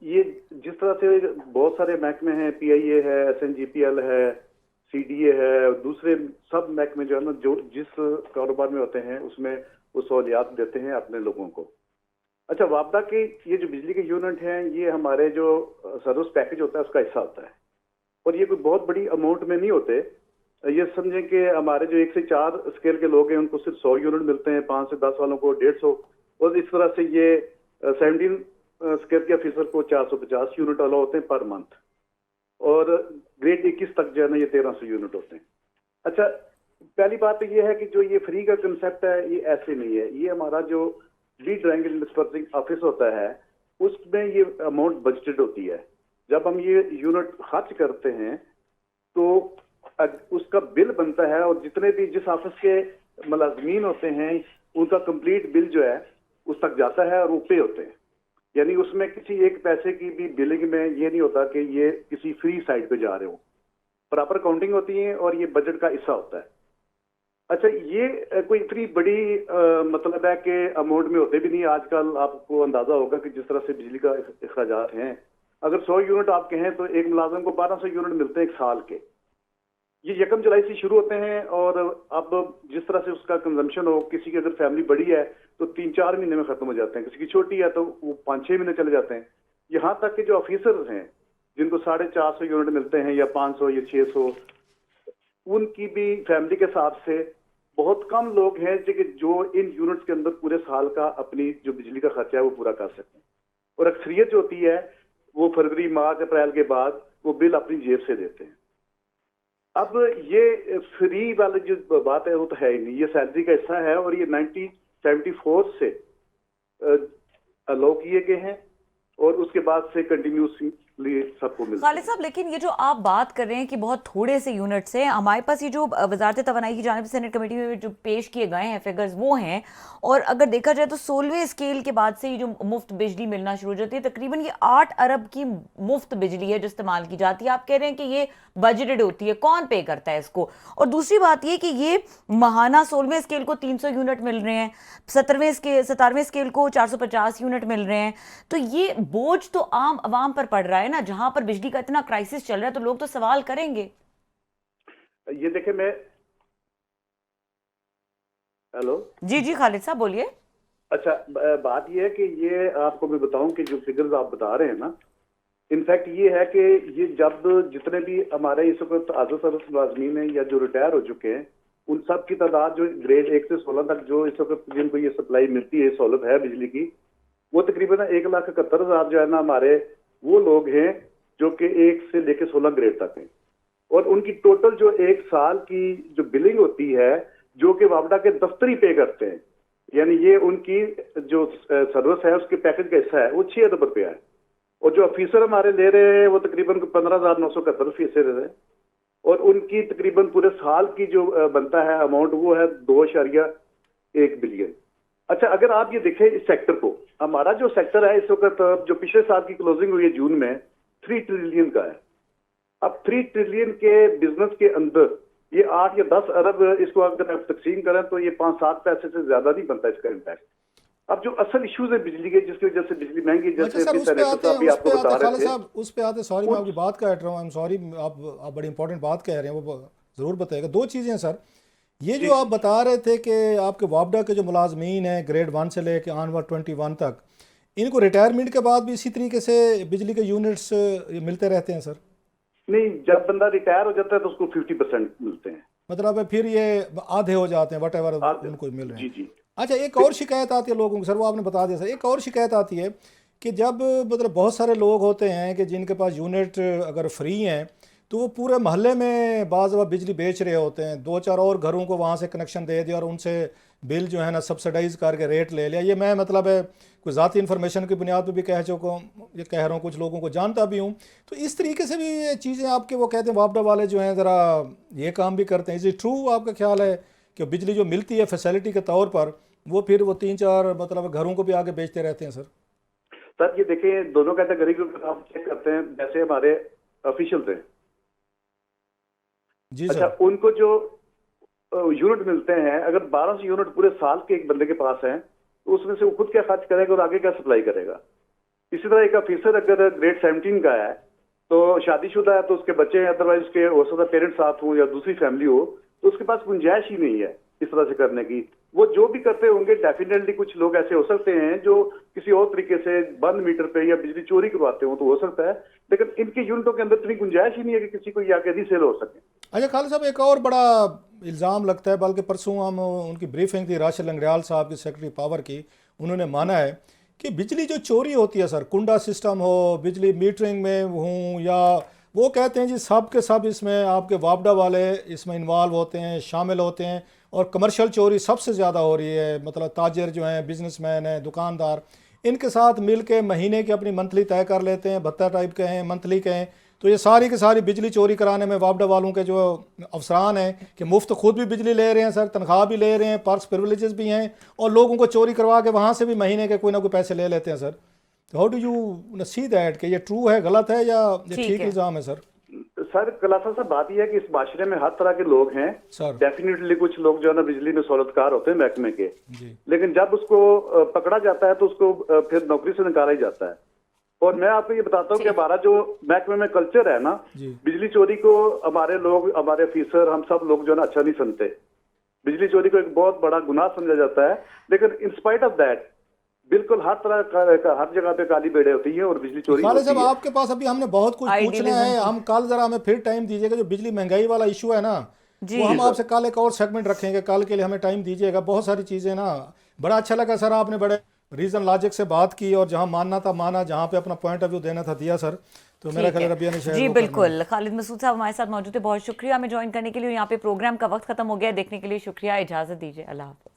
ये जिस तरह से बहुत सारे महकमे हैं, पीआईए है, एसएनजीपीएल है, सीडीए है, दूसरे सब महकमे जो है ना, जो जिस कारोबार में होते हैं उसमें वो सहूलियात देते हैं अपने लोगों को। अच्छा, वापदा के ये जो बिजली के यूनिट हैं, ये हमारे जो सर्विस पैकेज होता है उसका हिस्सा होता है, और ये कोई बहुत बड़ी अमाउंट में नहीं होते। ये समझें कि हमारे जो 1 से 4 स्केल के लोग हैं उनको सिर्फ 100 यूनिट मिलते हैं, 5 से 10 वालों को 150, और इस तरह से ये 17 स्केल के ऑफिसर को 450 यूनिट वाला होते हैं पर मंथ, और ग्रेड 21 तक जो है ना ये 1300 यूनिट होते हैं। अच्छा, पहली बात तो ये है कि जो ये फ्री का कंसेप्ट है ये ऐसे नहीं है। ये हमारा जो लीड ट्रायंगल डिस्पर्सिंग ऑफिस होता है उसमें ये अमाउंट बजटेड होती है। जब हम ये यूनिट खर्च करते हैं तो उसका बिल बनता है, और जितने भी जिस ऑफिस के मुलाजमीन होते हैं उनका कंप्लीट बिल जो है उस तक जाता है और वो पे होते हैं। यानी उसमें किसी एक पैसे की भी बिलिंग में ये नहीं होता कि ये किसी फ्री साइड पे जा रहे हो, प्रॉपर काउंटिंग होती है और ये बजट का हिस्सा होता है। अच्छा, ये कोई इतनी बड़ी मतलब है कि अमाउंट में होते भी नहीं। आजकल आपको अंदाजा होगा कि जिस तरह से बिजली का अखराजात हैं, अगर 100 यूनिट आपके हैं तो एक मुलाजम को 1200 यूनिट मिलते हैं एक साल के। ये 1 जुलाई से शुरू होते हैं, और अब जिस तरह से उसका कंजम्पशन हो, किसी की अगर फैमिली बड़ी है तो 3-4 महीने में खत्म हो जाते हैं, किसी की छोटी है तो वो 5-6 महीने चले जाते हैं। यहाँ तक कि जो ऑफिसर्स हैं जिनको 450 यूनिट मिलते हैं या 500 या 600, उनकी भी फैमिली के हिसाब से बहुत कम लोग हैं जो इन यूनिट्स के अंदर पूरे साल का अपनी जो बिजली का खर्चा है वो पूरा कर सकते हैं, और अक्सरियत जो होती है वो फरवरी, मार्च, अप्रैल के बाद वो बिल अपनी जेब से देते हैं। अब ये फ्री वाली जो बात है वो तो है ही नहीं, ये सैलरी का हिस्सा है, और ये 1974 से अलाउ किए गए हैं, और उसके बाद से कंटिन्यूसली सबको मिलता है। खालिद साहब, लेकिन ये जो आप बात कर रहे हैं कि बहुत थोड़े से यूनिट्स हैं, हमारे पास ये जो वजारत तवानाई की जानिब से सेनेट कमेटी में जो पेश किए गए हैं फिगर्स वो हैं, और अगर देखा जाए तो 16वें स्केल के बाद से ये जो मुफ्त बिजली मिलना शुरू हो जाती है, तकरीबन ये 8 अरब की मुफ्त बिजली है जो इस्तेमाल की जाती है। आप कह रहे हैं कि ये बजटेड होती है, कौन पे करता है इसको? और दूसरी बात ये कि ये महाना 16वें स्केल को 300 यूनिट मिल रहे हैं, 17वें स्केल को 450 यूनिट मिल रहे हैं, तो ये बोझ तो आम आवाम पर पड़ रहा है ना। जहां पर बिजली का इतना क्राइसिस चल रहा है तो लोग तो सवाल करेंगे। ये देखे, मैं हेलो जी खालिद साहब बोलिए। अच्छा, बात ये है कि ये आपको मैं बताऊं कि जो फिगर्स आप बता रहे हैं ना, इनफैक्ट ये है कि ये जब जितने भी हमारे इस वक्त आज़ाद सर्विस मुलाजमीन हैं या जो रिटायर हो चुके हैं, उन सब की तादाद जो ग्रेड 1 से 16 तक जो इस वक्त जिनको ये सप्लाई मिलती है, सहूलत है बिजली की, वो तकरीबन 1,71,000 जो है ना हमारे वो लोग हैं जो कि 1 से लेकर 16 ग्रेड तक हैं, और उनकी टोटल जो एक साल की जो बिलिंग होती है जो कि वापडा के दफ्तरी पे करते हैं, यानी ये उनकी जो सर्विस है उसके पैकेज का हिस्सा है, वो 6 अरब रुपया है। और जो ऑफिसर हमारे ले रहे हैं वो तकरीबन 15,971 फीसद है, और उनकी तकरीबन पूरे साल की जो बनता है अमाउंट वो है 2.1 बिलियन। अच्छा, अगर आप ये देखें इस सेक्टर को, हमारा जो सेक्टर है इस वक्त जो पिछले साल की क्लोजिंग हुई है जून में 3 ट्रिलियन का है। अब 3 ट्रिलियन के बिजनेस के अंदर ये 8 या 10 अरब इसको अगर आप तकसीम करें तो ये 5-7 पैसे से ज्यादा नहीं बनता इसका इम्पैक्ट। अब जो असल इश्यूज है बिजली के, जिसकी वजह से बिजली महंगी, अच्छा जैसे सर, अभी उस पे सेनेटर आते साहब भी हैं, आपको बता रहे थे। साहब उस पे आते, सॉरी मैं आपकी बात काट रहा हूँ, आई एम सॉरी, आप बड़ी इंपॉर्टेंट बात कह रहे हैं, वो ज़रूर बताएगा। 2 चीज़ें सर, ये जो आप बता रहे थे कि आपके वापडा के जो मुलाजमीन हैं ग्रेड 1 से लेके ऑनवर्ड 21 तक, इनको रिटायरमेंट के बाद भी इसी तरीके से बिजली के यूनिट्स मिलते रहते हैं सर? नहीं, जब बंदा रिटायर हो जाता है तो उसको 50% मिलते हैं, मतलब फिर ये आधे हो जाते हैं, वट एवर उनको मिल रहे जी हैं। जी। अच्छा, एक और शिकायत आती है लोगों को सर, वो आपने बता दिया सर, एक और शिकायत आती है कि जब मतलब बहुत सारे लोग होते हैं कि जिनके पास यूनिट अगर फ्री हैं तो वो पूरे मोहल्ले में बाज़ दफ़ा बिजली बेच रहे होते हैं, 2-4 और घरों को वहाँ से कनेक्शन दे दिया और उनसे बिल जो है ना सब्सिडाइज करके रेट ले लिया। ये मैं मतलब है कोई ज़ाती इन्फॉर्मेशन की बुनियाद पर भी कह चुका हूँ, ये कह रहा हूँ, कुछ लोगों को जानता भी हूँ। तो इस तरीके से भी ये चीज़ें आपके वो कहते हैं वापडा वाले जो हैं ज़रा ये काम भी करते हैं। इज इट ट्रू, आपका ख्याल है कि बिजली जो मिलती है फैसिलिटी के तौर पर वो फिर वो 3-4 मतलब घरों को भी आगे बेचते रहते हैं सर? सर ये देखें, दोनों कैटेगरी को आप चेक करते हैं। जैसे हमारे ऑफिशियल थे, जी अच्छा, सर, उनको जो यूनिट मिलते हैं, अगर 1200 यूनिट पूरे साल के एक बंदे के पास हैं तो उसमें से वो खुद क्या खर्च करेगा और आगे क्या सप्लाई करेगा। इसी तरह एक ऑफिसर अगर ग्रेड 17 का है तो शादीशुदा है तो उसके बच्चे हैं, अदरवाइज उसके हो सकता है पेरेंट्स साथ हो या दूसरी फैमिली हो, तो उसके पास गुंजाइश ही नहीं है इस तरह से करने की। वो जो भी करते होंगे डेफिनेटली कुछ लोग ऐसे हो सकते हैं जो किसी और तरीके से बंद मीटर पे या बिजली चोरी करवाते हो, तो हो सकता है, लेकिन इनके यूनिटों के अंदर इतनी गुंजाइश ही नहीं है कि किसी को ये आके रीसेल हो सके। अच्छा खालिद साहब, एक और बड़ा इल्ज़ाम लगता है, बल्कि परसों हम उनकी ब्रीफिंग थी राशिद लंगड़ियाल साहब की, सेक्रेटरी पावर की, उन्होंने माना है कि बिजली जो चोरी होती है सर, कुंडा सिस्टम हो, बिजली मीटरिंग में हूँ, या वो कहते हैं जी सब के सब इसमें आपके वापडा वाले इसमें इन्वॉल्व होते हैं, शामिल होते हैं, और कमर्शियल चोरी सबसे ज़्यादा हो रही है। मतलब ताजर जो हैं, बिजनेसमैन हैं, दुकानदार, इनके साथ मिल के महीने की अपनी मंथली तय कर लेते हैं, भत्ता टाइप के हैं, मंथली के हैं। तो ये सारी की सारी बिजली चोरी कराने में वापडा वालों के जो अफसरान हैं कि मुफ्त खुद भी बिजली ले रहे हैं सर, तनख्वाह भी ले रहे हैं, पर्स प्रिविलेजेस भी हैं, और लोगों को चोरी करवा के वहाँ से भी महीने के कोई ना कोई पैसे ले लेते हैं सर। तो how do you see that कि ये ट्रू है, गलत है, या ये ठीक इल्ज़ाम है सर? सर कलासा साहब, बात यह है कि इस माशरे में हर तरह के लोग हैं सर। डेफिनेटली कुछ लोग जो है ना बिजली में सहूलतकार होते हैं महकमे के जी। लेकिन जब उसको पकड़ा जाता है तो उसको फिर नौकरी से निकाला ही जाता है। और मैं आपको ये बताता हूँ कि हमारा जो महकमे में कल्चर है ना, बिजली चोरी को हमारे लोग, हमारे ऑफिसर, हम सब लोग जो है ना अच्छा नहीं सुनते। बिजली चोरी को एक बहुत बड़ा गुनाह समझा जाता है, लेकिन इंस्पाइट ऑफ दैट बिल्कुल हर तरह का हर जगह पे काली बेड़े होती है और बिजली चोरी होती साहब है। आपके पास अभी हमने बहुत कुछ पूछना है, हम कल जरा हमें फिर टाइम दीजिएगा। जो बिजली महंगाई वाला इशू है ना, वो हम आपसे कल एक और सेगमेंट रखेंगे, कल के लिए हमें टाइम दीजिएगा। बहुत सारी चीज़ें ना, बड़ा अच्छा लगा सर, आपने बड़े रीज़न लॉजिक से बात की और जहाँ मानना था माना, जहाँ पे अपना पॉइंट ऑफ व्यू देना था दिया सर। तो मेरा ख्याल रबिया ने जी बिल्कुल। खालिद मसूद साहब हमारे साथ मौजूद थे, बहुत शुक्रिया हमें ज्वाइन करने के लिए। यहाँ पे प्रोग्राम का वक्त खत्म हो गया, देखने के लिए शुक्रिया, इजाज़त दीजिए, अल्लाह हाफ़िज़।